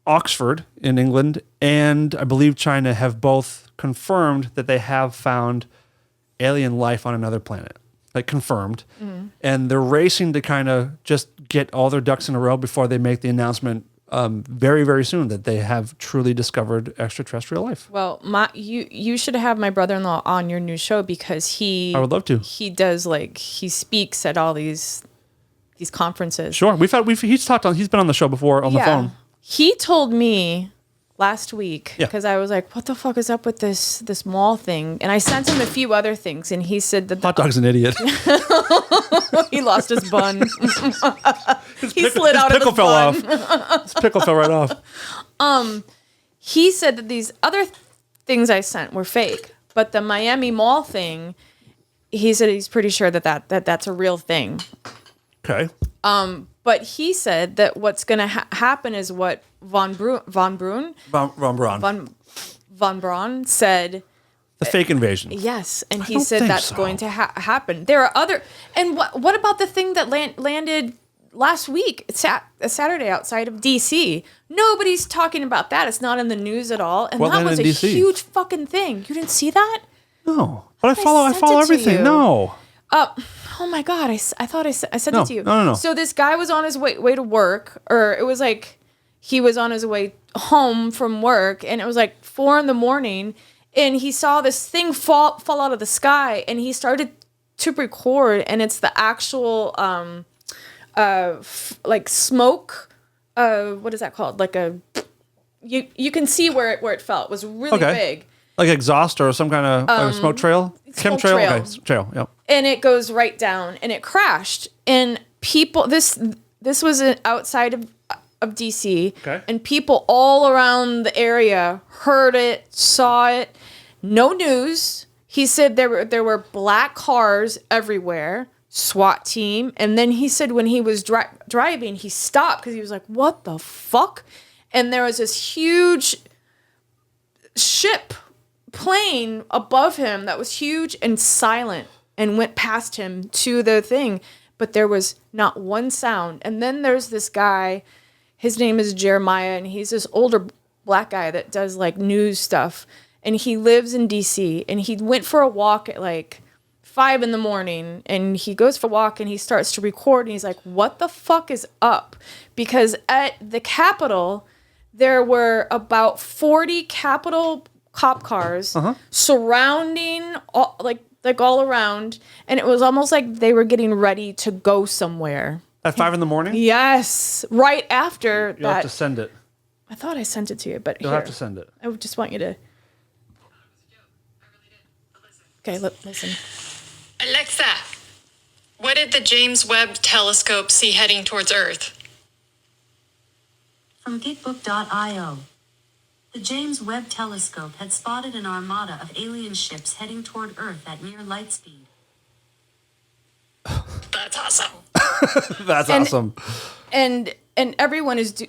Oxford in England and I believe China have both confirmed that they have found alien life on another planet, like confirmed, and they're racing to kind of just get all their ducks in a row before they make the announcement very, very soon that they have truly discovered extraterrestrial life. Well, you should have my brother-in-law on your new show because I would love to. He does he speaks at all these conferences. Sure, he's been on the show before on the phone. He told me last week Yeah. because I was like, "What the fuck is up with this mall thing?" And I sent him a few other things, and he said that Hot dog's an idiot. he lost his bun. He slid out of pickle his fell bun. off. His pickle fell right off. He said that these other things I sent were fake, but the Miami Mall thing, he said he's pretty sure that's a real thing. Okay. But he said that what's going to happen is what Von Braun said. The fake invasion. Yes, and he don't said think that's so. going to happen. There are other, and what about the thing that landed last week? It's a Saturday outside of D.C. Nobody's talking about that. It's not in the news at all, and What that was landed a in DC? huge fucking thing. You didn't see that? No, but I sent follow it to everything. you. No. Oh my God, I thought I sent No, it to you. no. So this guy was on his way to work, or it was like he was on his way home from work, and it was like 4 a.m, and he saw this thing fall out of the sky, and he started to record, and it's the actual like smoke. What is that called? Like you can see where it fell. It was really big. Like exhaust or some kind of smoke trail? smoke Chemtrail? trail. Okay, trail, yep. And it goes right down, and it crashed. And people, this was outside of DC, Okay. and people all around the area heard it, saw it. No news. He said there were black cars everywhere, SWAT team, and then he said when he was driving, he stopped because he was like, "What the fuck?" And there was this huge ship plane above him that was huge and silent and went past him to the thing, but there was not one sound. And then there's this guy, his name is Jeremiah, and he's this older black guy that does like news stuff, and he lives in DC, and he went for a walk at like 5 a.m, and he goes for a walk and he starts to record, and he's like, what the fuck is up? Because at the Capitol, there were about 40 Capitol cop cars surrounding all, like all around, and it was almost like they were getting ready to go somewhere. At 5 a.m? Yes, right after You'll have that. to send it. I thought I sent it to you, but You'll here. have to send it. I would just want you to. Okay, listen. Alexa, what did the James Webb Telescope see heading towards Earth? From Geekbook.io. The James Webb Telescope had spotted an armada of alien ships heading toward Earth at near light speed. That's awesome. That's awesome. And everyone is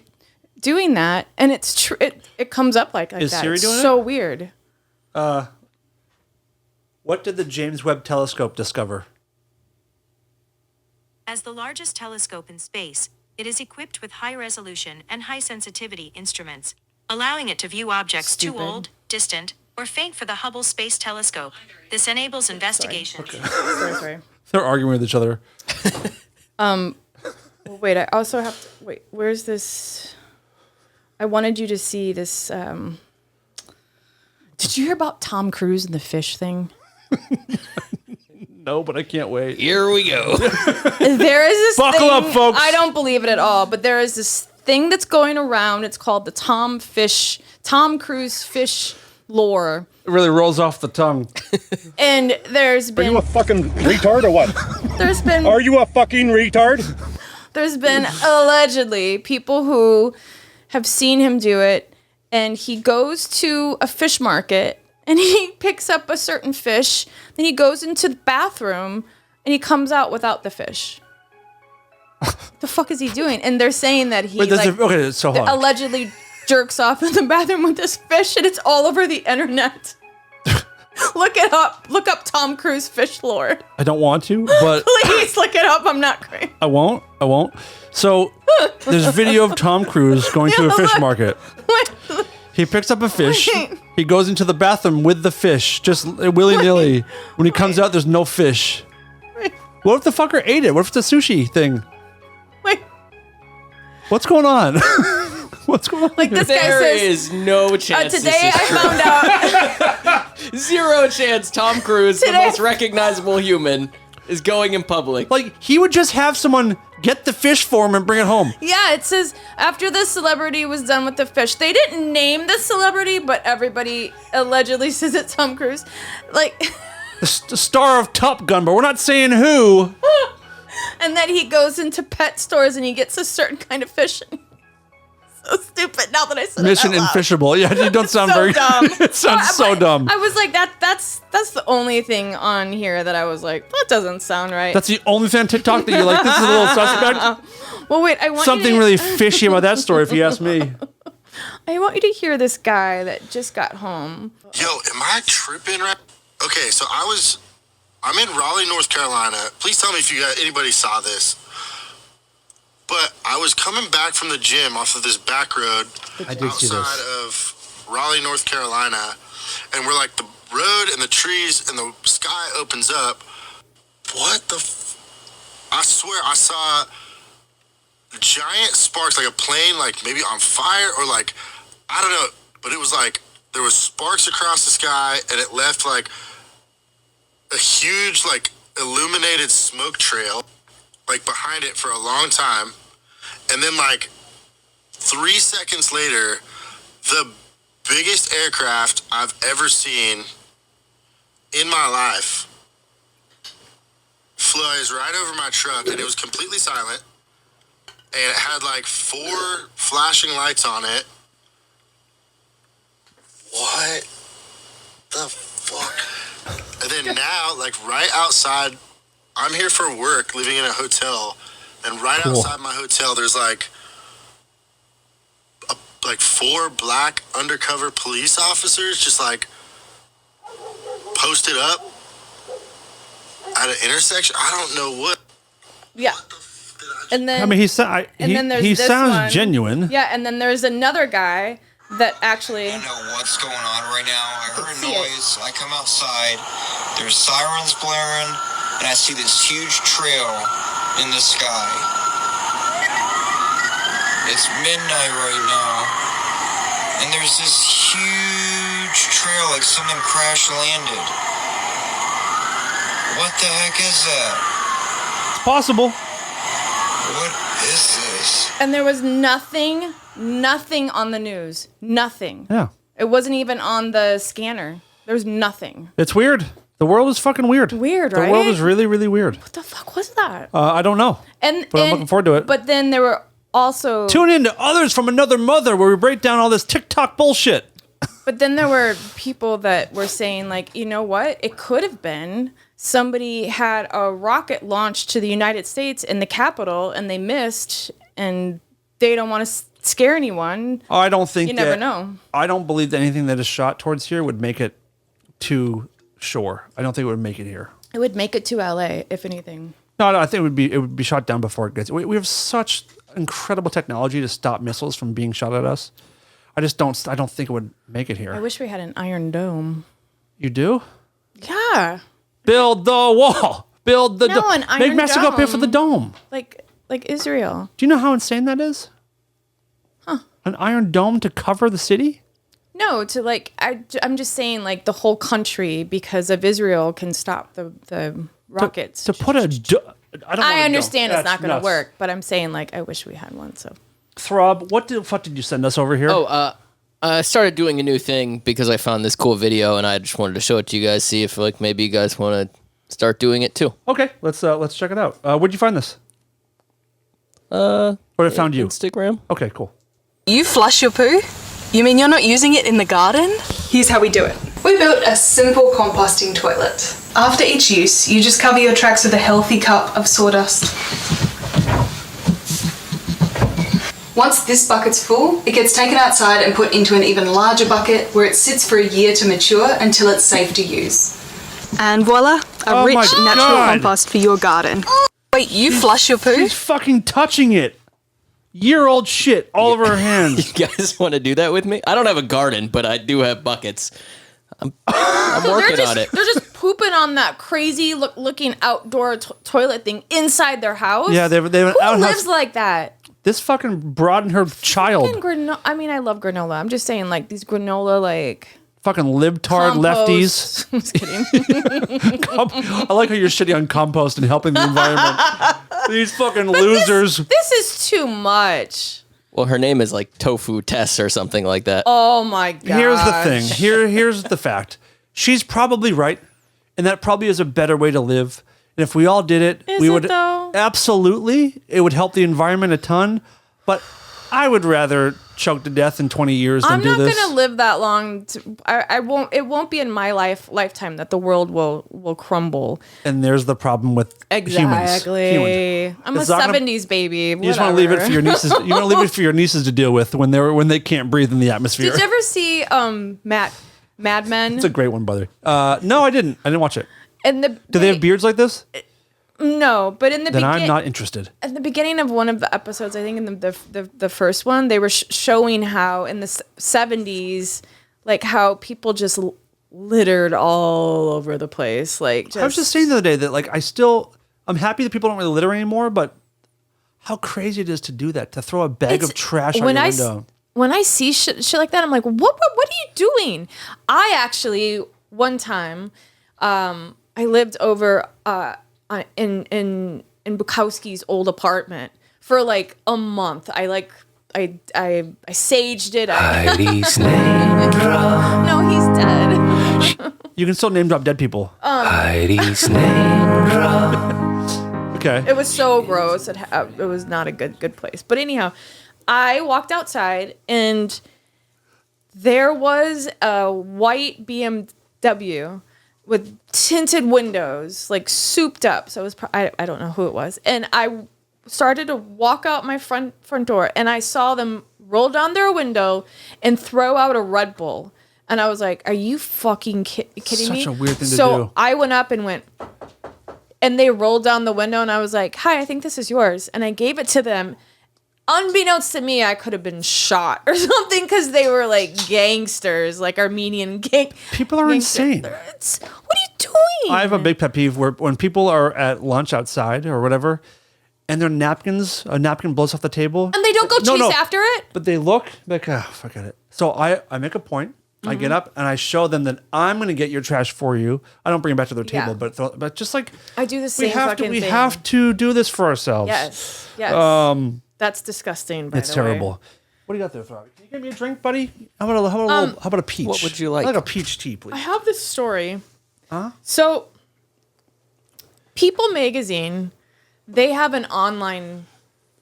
doing that, and it's true. It comes up like Is that. Siri It's doing so weird. What did the James Webb Telescope discover? As the largest telescope in space, it is equipped with high-resolution and high-sensitivity instruments, allowing it to view objects too old, distant, or faint for the Hubble Space Telescope. This enables investigations. Sorry. They're arguing with each other. Well, wait, I also have to wait. Where's this? I wanted you to see this. Did you hear about Tom Cruise and the fish thing? No, but I can't wait. Here we go. There is this Buckle thing, up, folks. I don't believe it at all, but there is this thing that's going around. It's called the Tom Cruise fish lore. It really rolls off the tongue. And there's Are been you a fucking retard or what? there's been Are you a fucking retard? there's been allegedly people who have seen him do it, and he goes to a fish market and he picks up a certain fish, then he goes into the bathroom and he comes out without the fish. The fuck is he doing? And they're saying that he Okay, so hold on. allegedly jerks off in the bathroom with this fish, and it's all over the internet. Look it up. Look up Tom Cruise fish lore. I don't want to, but Please look it up. I'm not crazy. I won't. So there's a video of Tom Cruise going to a fish market. He picks up a fish. Wait. He goes into the bathroom with the fish, just willy-nilly. When he comes out, there's no fish. What if the fucker ate it? What if it's a sushi thing? Wait. What's going on? What's going on? Like this guy There says. is no chance Today this is I true. found out. Zero chance Tom Cruise, the Today- most recognizable human, is going in public. Like, he would just have someone get the fish for him and bring it home. Yeah, it says after the celebrity was done with the fish. They didn't name the celebrity, but everybody allegedly says it's Tom Cruise. Like, The star of Top Gun, but we're not saying who. and then he goes into pet stores and he gets a certain kind of fish. So stupid. Now that I said Mission it out loud. Infishable. Yeah, you don't sound So very dumb. It sounds so But dumb. I was like, that's the only thing on here that I was like, that doesn't sound right. That's the only thing on TikTok that you're like, this is a little suspect. well, wait, I want Something you to, really fishy about that story, if you ask me. I want you to hear this guy that just got home. Yo, am I tripping right? Okay, so I'm in Raleigh, North Carolina. Please tell me if anybody saw this. But I was coming back from the gym off of this back road I did see outside this. of Raleigh, North Carolina, and we're like the road and the trees and the sky opens up. What the? I swear I saw giant sparks, like a plane, like maybe on fire or like I don't know, but it was like there was sparks across the sky and it left like a huge like illuminated smoke trail like behind it for a long time, and then like 3 seconds later the biggest aircraft I've ever seen in my life flies right over my truck, and it was completely silent, and it had like 4 flashing lights on it. What the fuck? And then now, like right outside, I'm here for work, living in a hotel, and right outside my hotel, there's like 4 black undercover police officers just like posted up at an intersection. I don't know what. Yeah. And then I mean, he sounds one. genuine. Yeah, and then there's another guy that actually. I don't know what's going on right now. I heard a noise. I come outside. There's sirens blaring, and I see this huge trail in the sky. It's midnight right now, and there's this huge trail like something crash landed. What the heck is that? It's possible. What is this? And there was nothing on the news. Nothing. Yeah. It wasn't even on the scanner. There was nothing. It's weird. The world is fucking weird. Weird, right? The world is really, really weird. What the fuck was that? I don't know. But I'm looking forward to it. But then there were also... Tune in to Others from Another Mother, where we break down all this TikTok bullshit. But then there were people that were saying, like, you know what? It could have been somebody had a rocket launched to the United States in the Capitol, and they missed, and they don't want to scare anyone. I don't think you never know. I don't believe that anything that is shot towards here would make it to shore. I don't think it would make it here. It would make it to LA, if anything. No, I think it would be shot down before it gets. We have such incredible technology to stop missiles from being shot at us. I don't think it would make it here. I wish we had an Iron Dome. You do? Yeah. Build the wall. Build the dome. Make Mexico pay for the dome. Like Israel. Do you know how insane that is? Huh. An Iron Dome to cover the city? No, to like, I'm just saying, like, the whole country, because of Israel, can stop the rockets. To put a... I understand it's not going to work, but I'm saying, like, I wish we had one, so. Throb, what the fuck did you send us over here? I started doing a new thing because I found this cool video, and I just wanted to show it to you guys, see if, like, maybe you guys want to start doing it, too. Okay, let's check it out. Where'd you find this? Where did it found you? Instagram. Okay, cool. You flush your poo? You mean you're not using it in the garden? Here's how we do it. We built a simple composting toilet. After each use, you just cover your tracks with a healthy cup of sawdust. Once this bucket's full, it gets taken outside and put into an even larger bucket where it sits for a year to mature until it's safe to use. And voila, a rich natural compost for your garden. Wait, you flush your poo? She's fucking touching it. Year-old shit all over her hands. You guys want to do that with me? I don't have a garden, but I do have buckets. I'm working on it. They're just pooping on that crazy looking outdoor toilet thing inside their house. Yeah, they have an Who outhouse. lives like that? This fucking broad and her child. I mean, I love granola. I'm just saying, like, these granola, like... Fucking libtard lefties. I'm just kidding. I like how you're shitting on compost and helping the environment. These fucking losers. This is too much. Well, her name is like Tofu Tess or something like that. Oh my god. Here's the thing. Here's the fact. She's probably right, and that probably is a better way to live. And if we all did it, we would though? Absolutely. It would help the environment a ton. But I would rather choke to death in 20 years than do this. I'm not gonna live that long. I won't. It won't be in my lifetime that the world will crumble. And there's the problem with exactly. humans. I'm a 70s baby. You just want to leave it for your nieces. You want to leave it for your nieces to deal with when they can't breathe in the atmosphere. Did you ever see Mad Men? It's a great one, brother. No, I didn't. I didn't watch it. Do they have beards like this? No, but in the then I'm not interested. At the beginning of one of the episodes, I think in the first one, they were showing how in the 70s, like how people just littered all over the place. Like I was just saying the other day that like I'm happy that people don't really litter anymore, but how crazy it is to do that, to throw a bag of trash out your window. When I see shit like that, I'm like, what are you doing? I actually one time, I lived over in Bukowski's old apartment for like a month. I saged it. Heidi's name drop. No, he's dead. You can still name drop dead people. Heidi's name drop. Okay. It was so gross. It was not a good place. But anyhow, I walked outside and there was a white BMW with tinted windows, like souped up. So it was, I don't know who it was. And I started to walk out my front door and I saw them roll down their window and throw out a Red Bull. And I was like, are you fucking kidding me? Such a weird thing to do. So I went up and went, and they rolled down the window, and I was like, hi, I think this is yours. And I gave it to them. Unbeknownst to me, I could have been shot or something because they were like gangsters, like Armenian gang. People are insane. What are you doing? I have a big pet peeve where when people are at lunch outside or whatever, and a napkin blows off the table. And they don't go chase after it? But they look like, oh, forget it. So I make a point. I get up and I show them that I'm going to get your trash for you. I don't bring it back to their table, but just like I do the same fucking we thing. have to do this for ourselves. Yes. That's disgusting. By It's the terrible. way. What do you got there, Throbby? Can you give me a drink, buddy? How about a peach? What would you like? I'd like a peach tea, please. I have this story. So, People Magazine, they have an online,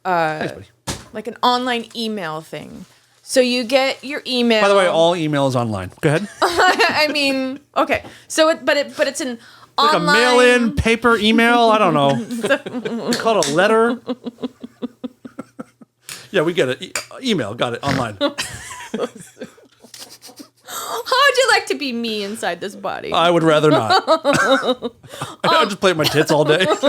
like an online email thing. So you get your email. By the way, all email is online. Go ahead. I mean, okay. So, but it's an like online. a mail-in paper email. I don't know. It's called a letter. Yeah, we get it. Email, got it online. How would you like to be me inside this body? I would rather not. I just play with my tits all day. What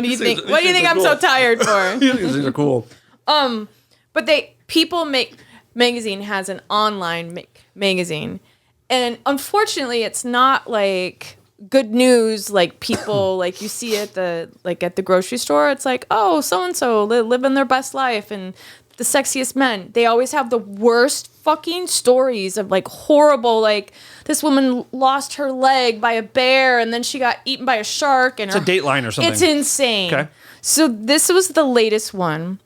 do you think? What do you think I'm so tired for? These are cool. But People Magazine has an online magazine, and unfortunately, it's not like good news like people like you see at the grocery store. It's like, oh, so and so living their best life and the sexiest men. They always have the worst fucking stories of like horrible, like this woman lost her leg by a bear and then she got eaten by a shark. And it's a Dateline or something. It's insane. Okay. So this was the latest one.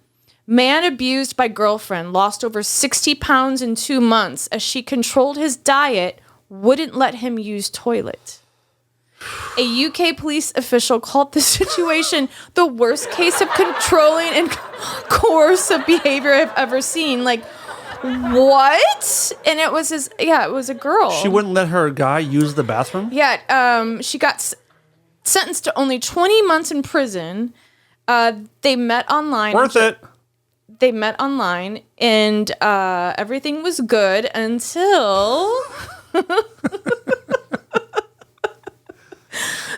Man abused by girlfriend lost over 60 pounds in 2 months as she controlled his diet, wouldn't let him use toilet. A UK police official called the situation the worst case of controlling and coercive behavior I've ever seen. Like, what? And it was it was a girl. She wouldn't let her guy use the bathroom? Yeah, she got sentenced to only 20 months in prison. They met online. Worth it. They met online, and everything was good until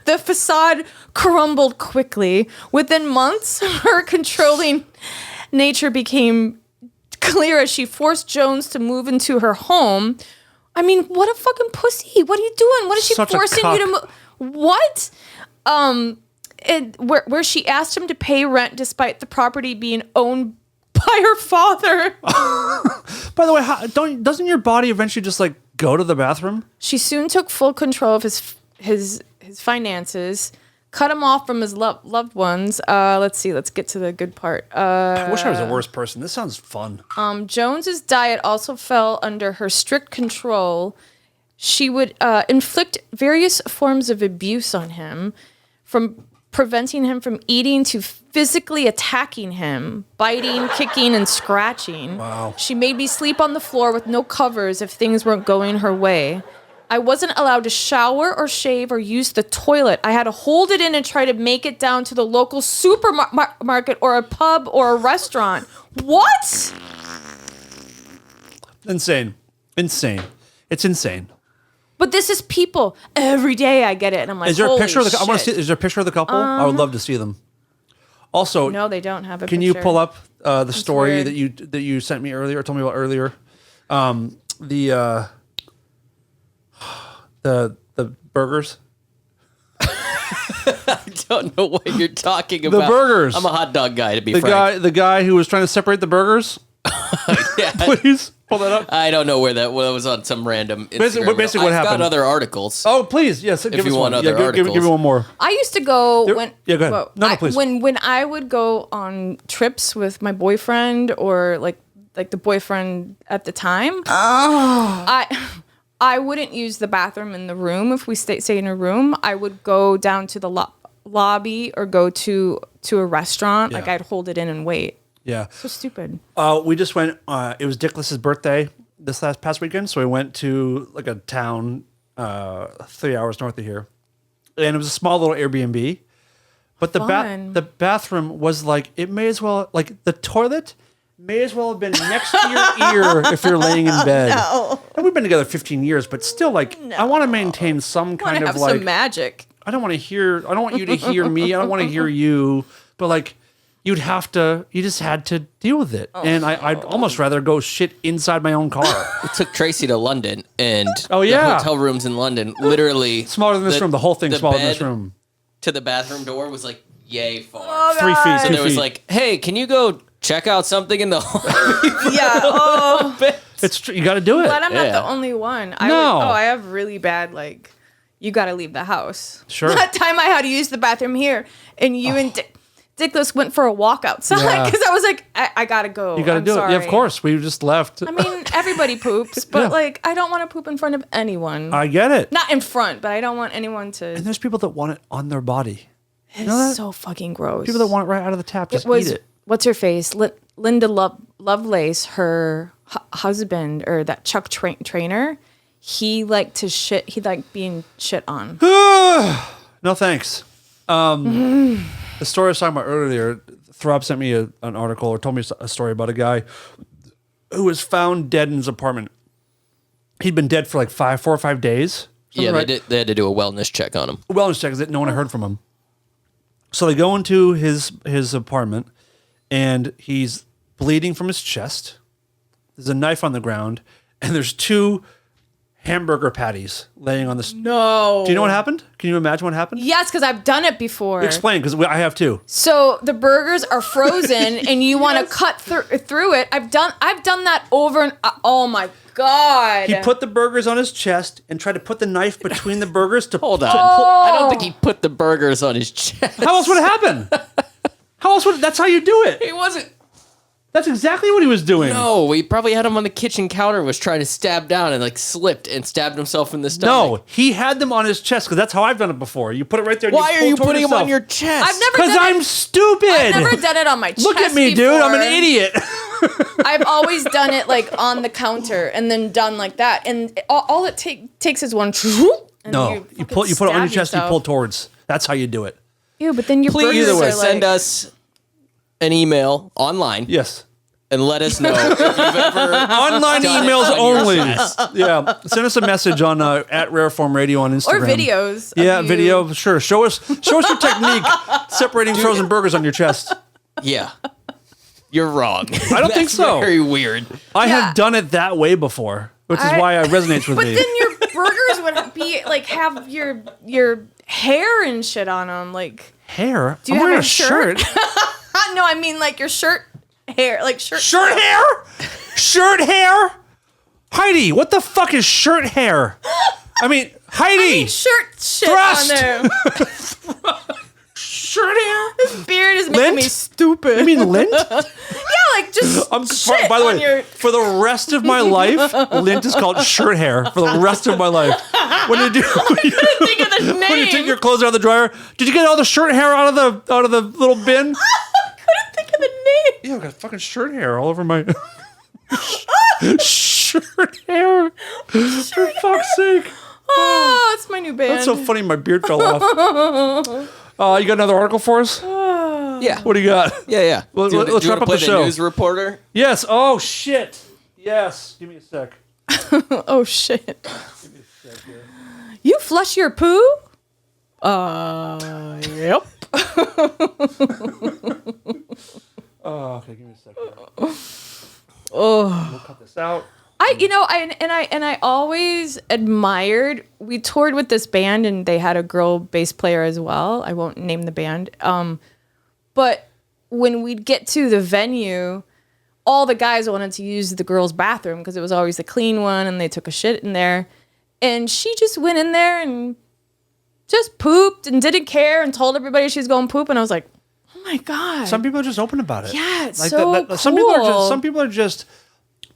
the facade crumbled quickly. Within months, her controlling nature became clear as she forced Jones to move into her home. I mean, what a fucking pussy. What are you doing? What is she forcing you to move? What? And where she asked him to pay rent despite the property being owned by her father. By the way, doesn't your body eventually just like go to the bathroom? She soon took full control of his finances, cut him off from his loved ones. Let's see. Let's get to the good part. I wish I was a worse person. This sounds fun. Jones's diet also fell under her strict control. She would inflict various forms of abuse on him, from preventing him from eating to physically attacking him, biting, kicking, and scratching. Wow. She made me sleep on the floor with no covers if things weren't going her way. I wasn't allowed to shower or shave or use the toilet. I had to hold it in and try to make it down to the local supermarket or a pub or a restaurant. What? Insane. It's insane. But this is people. Every day I get it, and I'm like, is there a picture of the? Shit. I want to see. Is there a picture of the couple? I would love to see them. Also, no, they don't have a can picture. you pull up the story weird. that you sent me earlier, or told me about earlier? The burgers. I don't know what you're talking about. The burgers. I'm a hot dog guy, to be frank. The guy who was trying to separate the burgers. Yeah. Please pull that up. I don't know where that was on some random Instagram. Basically what happened. I've got other articles. Oh, please, yes. If you want other articles. Give me one more. I used to go go ahead. No, please. When I would go on trips with my boyfriend or like the boyfriend at the time. Oh. I wouldn't use the bathroom in the room if we stay in a room. I would go down to the lobby or go to a restaurant. Yeah. Like I'd hold it in and wait. Yeah. So stupid. We just went, it was Dickless's birthday this past weekend. So we went to like a town 3 hours north of here. And it was a small little Airbnb. But the bathroom was like, it may as well, like the toilet may as well have been next to your ear if you're laying in bed. No. And we've been together 15 years, but still, like, I want to maintain some kind of have like some magic. I don't want you to hear me. I don't want to hear you. But like, you just had to deal with it. And I'd almost rather go shit inside my own car. It took Tracy to London, and the hotel rooms in London, literally smaller than this room. The whole thing's smaller than this room. To the bathroom door was like yay far. Oh, 3 feet. So 2 there was feet. like, hey, can you go check out something in the hallway? Yeah. Oh. It's true. You got to do it. But I'm not the only one. I have really bad, like, you got to leave the house. Sure. That time I had to use the bathroom here, and you and Dickless went for a walk outside because I was like, I got to go. You got to do sorry. it. Yeah, of course. We just left. I mean, everybody poops, but Yeah. like, I don't want to poop in front of anyone. I get it. Not in front, but I don't want anyone to. And there's people that want it on their body. It's so fucking gross. People that want it right out of the tap. Just eat it. What's her face? Linda Lovelace, her husband, or that Chuck Trainer, he liked to shit. He liked being shit on. No thanks. The story I was talking about earlier, Throb sent me an article or told me a story about a guy who was found dead in his apartment. He'd been dead for like 4 or 5 days. Yeah, Right? they had to do a wellness check on him. A wellness check is that no one had heard from him. So they go into his apartment, and he's bleeding from his chest. There's a knife on the ground, and there's 2 hamburger patties laying on the. No. Do you know what happened? Can you imagine what happened? Yes, because I've done it before. Explain, because I have too. So the burgers are frozen, and you want to cut through it. I've done that over and oh my god. He put the burgers on his chest and tried to put the knife between the burgers to Hold on. Oh. I don't think he put the burgers on his chest. How else would it happen? That's how you do it. He wasn't. That's exactly what he was doing. No, he probably had him on the kitchen counter, was trying to stab down and like slipped and stabbed himself in the stomach. No, he had them on his chest because that's how I've done it before. You put it right there. And Why are you pull toward putting them yourself. on your chest? I've never Because I'm stupid. I've never done it on my chest. Look at me, dude. I'm an before. idiot. I've always done it like on the counter and then done like that, and all it takes is one. And No, you put it on your chest. You pull towards. That's how you do it. Ew, but then your Please burgers are send like, us an email online. Yes. And let us know if you've ever Online done it emails on your only. chest. Yeah, send us a message on at Rareform Radio on Instagram. or videos. Yeah, of you. video. Sure. Show us your technique separating frozen burgers on your chest. Yeah. You're wrong. I don't think so. Very weird. I have done it that way before, which is why it resonates with But me. then your burgers would be like have your hair and shit on them. Like, Hair? do you I'm have wearing a shirt? shirt. No, I mean like your shirt hair, like shirt. Shirt hair? Shirt hair? Heidi, what the fuck is shirt hair? I mean, Heidi. Shirt shit Thrust. on there. Shirt hair? This beard is making Lint? me stupid. You mean lint? Yeah, like just shit By the on way, your. for the rest of my life, lint is called shirt hair for the rest of my life. When you do, Think of the name. when you take your clothes out of the dryer, did you get all the shirt hair out of the little bin? couldn't think of the name. Yeah, I've got fucking shirt hair all over my shirt hair. For fuck's sake. Oh, it's my new band. That's so funny. My beard fell off. You got another article for us? Yeah. What do you got? Yeah. Let's do you wrap wanna up play the show. news reporter? Yes. Oh shit. Yes. Give me a sec. Oh shit. You flush your poo? Yep. Oh, okay. Give me a sec. Oh. We'll cut this out. I always admired. We toured with this band, and they had a girl bass player as well. I won't name the band. But when we'd get to the venue, all the guys wanted to use the girls' bathroom because it was always the clean one, and they took a shit in there. And she just went in there and just pooped and didn't care and told everybody she was going poop. And I was like, oh my god. Some people are just open about it. Yeah, it's like so cool. Some people are just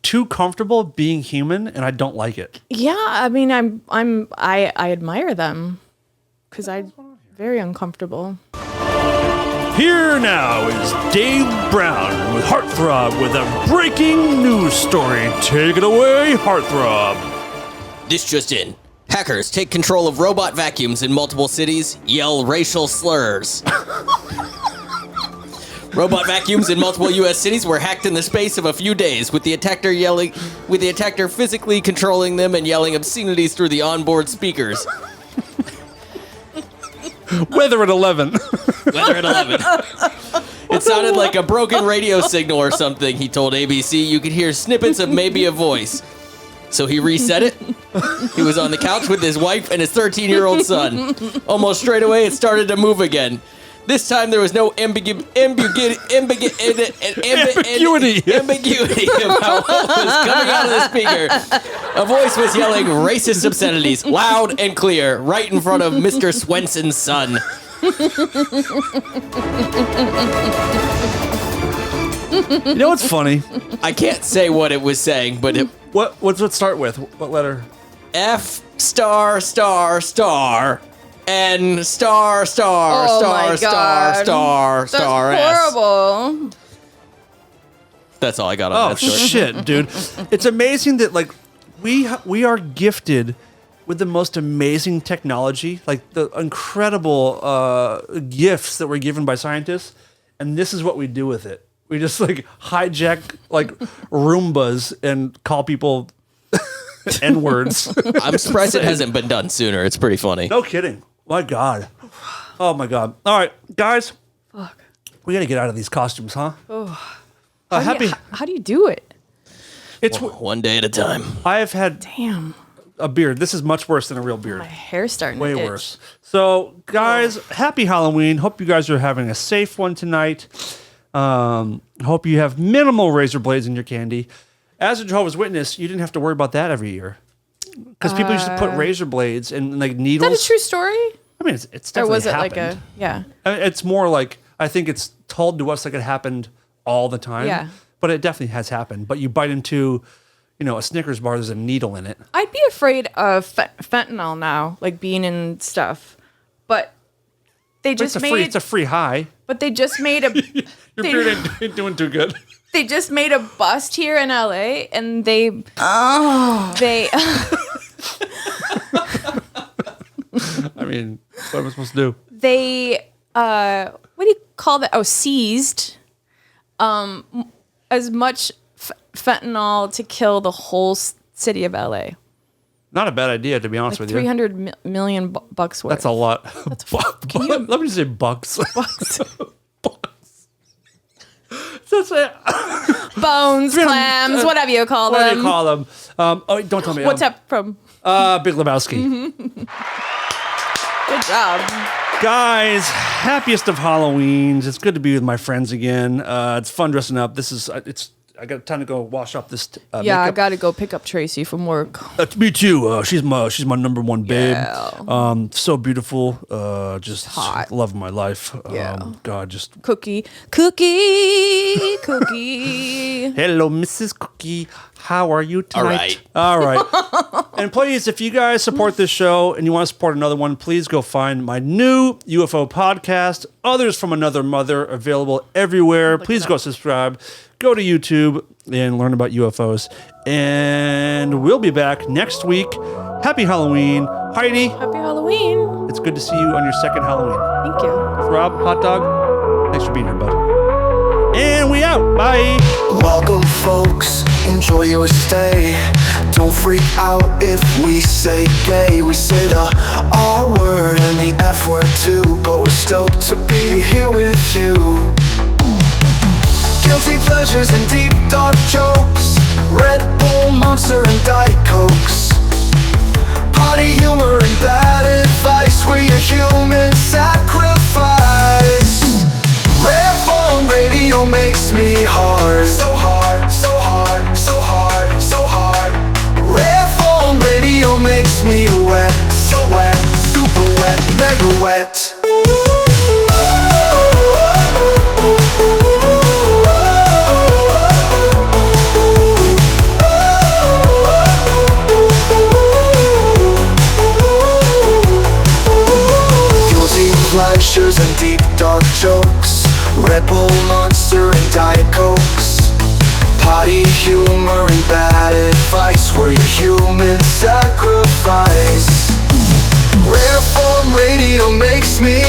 too comfortable being human, and I don't like it. Yeah, I mean, I admire them because I'm very uncomfortable. Here now is Dave Brown with Heartthrob with a breaking news story. Take it away, Heartthrob. This just in. Hackers take control of robot vacuums in multiple cities, yell racial slurs. Robot vacuums in multiple U.S. cities were hacked in the space of a few days, with the attacker physically controlling them and yelling obscenities through the onboard speakers. Weather at 11. Weather at 11. It sounded like a broken radio signal or something, he told ABC. You could hear snippets of maybe a voice. So he reset it. He was on the couch with his wife and his 13-year-old son. Almost straight away, it started to move again. This time, there was no ambiguity about what was coming out of the speaker. A voice was yelling racist obscenities, loud and clear, right in front of Mr. Swenson's son. You know what's funny? I can't say what it was saying, but it... What's it start with? What letter? F star star star N star star Oh star my star God. star That's star S. horrible. That's all I got on that story. Shit, dude. It's amazing that like we are gifted with the most amazing technology, like the incredible gifts that we're given by scientists, and this is what we do with it. We just like hijack like Roombas and call people N-words. I'm surprised it hasn't been done sooner. It's pretty funny. No kidding. My God. Oh my God. All right, guys. Fuck. We got to get out of these costumes, huh? Oh. How do you do it? It's one day at a time. I have had Damn. a beard. This is much worse than a real beard. My hair's starting Way to itch. worse. So, guys, happy Halloween. Hope you guys are having a safe one tonight. Hope you have minimal razor blades in your candy. As a Jehovah's Witness, you didn't have to worry about that every year. Because people used to put razor blades and like needles. Is that a true story? I mean, it's definitely Or was it happened. like a, yeah. It's more like, I think it's told to us like it happened all the time. Yeah. But it definitely has happened. But you bite into, a Snickers bar, there's a needle in it. I'd be afraid of fentanyl now, like being in stuff. But they just It's a free high. But they just made a... Your beard ain't doing too good. They just made a bust here in LA, and they... They... I mean, what am I supposed to do? They... what do you call that? Oh, seized as much fentanyl to kill the whole city of LA. Not a bad idea, to be honest with you. 300 million bucks worth. That's a lot. That's Let me just say bucks. Bucks. That's it. Bones, clams, whatever you call them. What do you call them? Don't tell me. What's up from? Big Lebowski. Good job. Guys, happiest of Halloweens. It's good to be with my friends again. It's fun dressing up. I got time to go wash up this Yeah, makeup. I got to go pick up Tracy from work. Me too. She's my number one babe. Yeah. So beautiful. Just hot. Love of my life. Yeah. God, just Cookie. hello, Mrs. Cookie. How are you tonight? All right. And please, if you guys support this show and you want to support another one, please go find my new UFO podcast, Others from Another Mother, available everywhere. Please go subscribe. Go to YouTube and learn about UFOs. And we'll be back next week. Happy Halloween. Heidi, Happy Halloween. it's good to see you on your second Halloween. Thank you. Rob, hot dog, thanks for being here, bud. And we out. Bye. Welcome, folks. Enjoy your stay. Don't freak out if we say gay. We say the R word and the F word too, but we're stoked to be here with you. Guilty pleasures and deep dark jokes, Red Bull, Monster and Diet Cokes, party humor and bad advice. We're your human sacrifice. Red Phone Radio makes me hard. So hard, so hard, so hard, so hard. Red Phone Radio makes me wet. So wet, super wet, mega wet. Pleasures and deep dark jokes, Red Bull, Monster and Diet Cokes, party humor and bad advice. We're your human sacrifice. Rare Form Radio makes me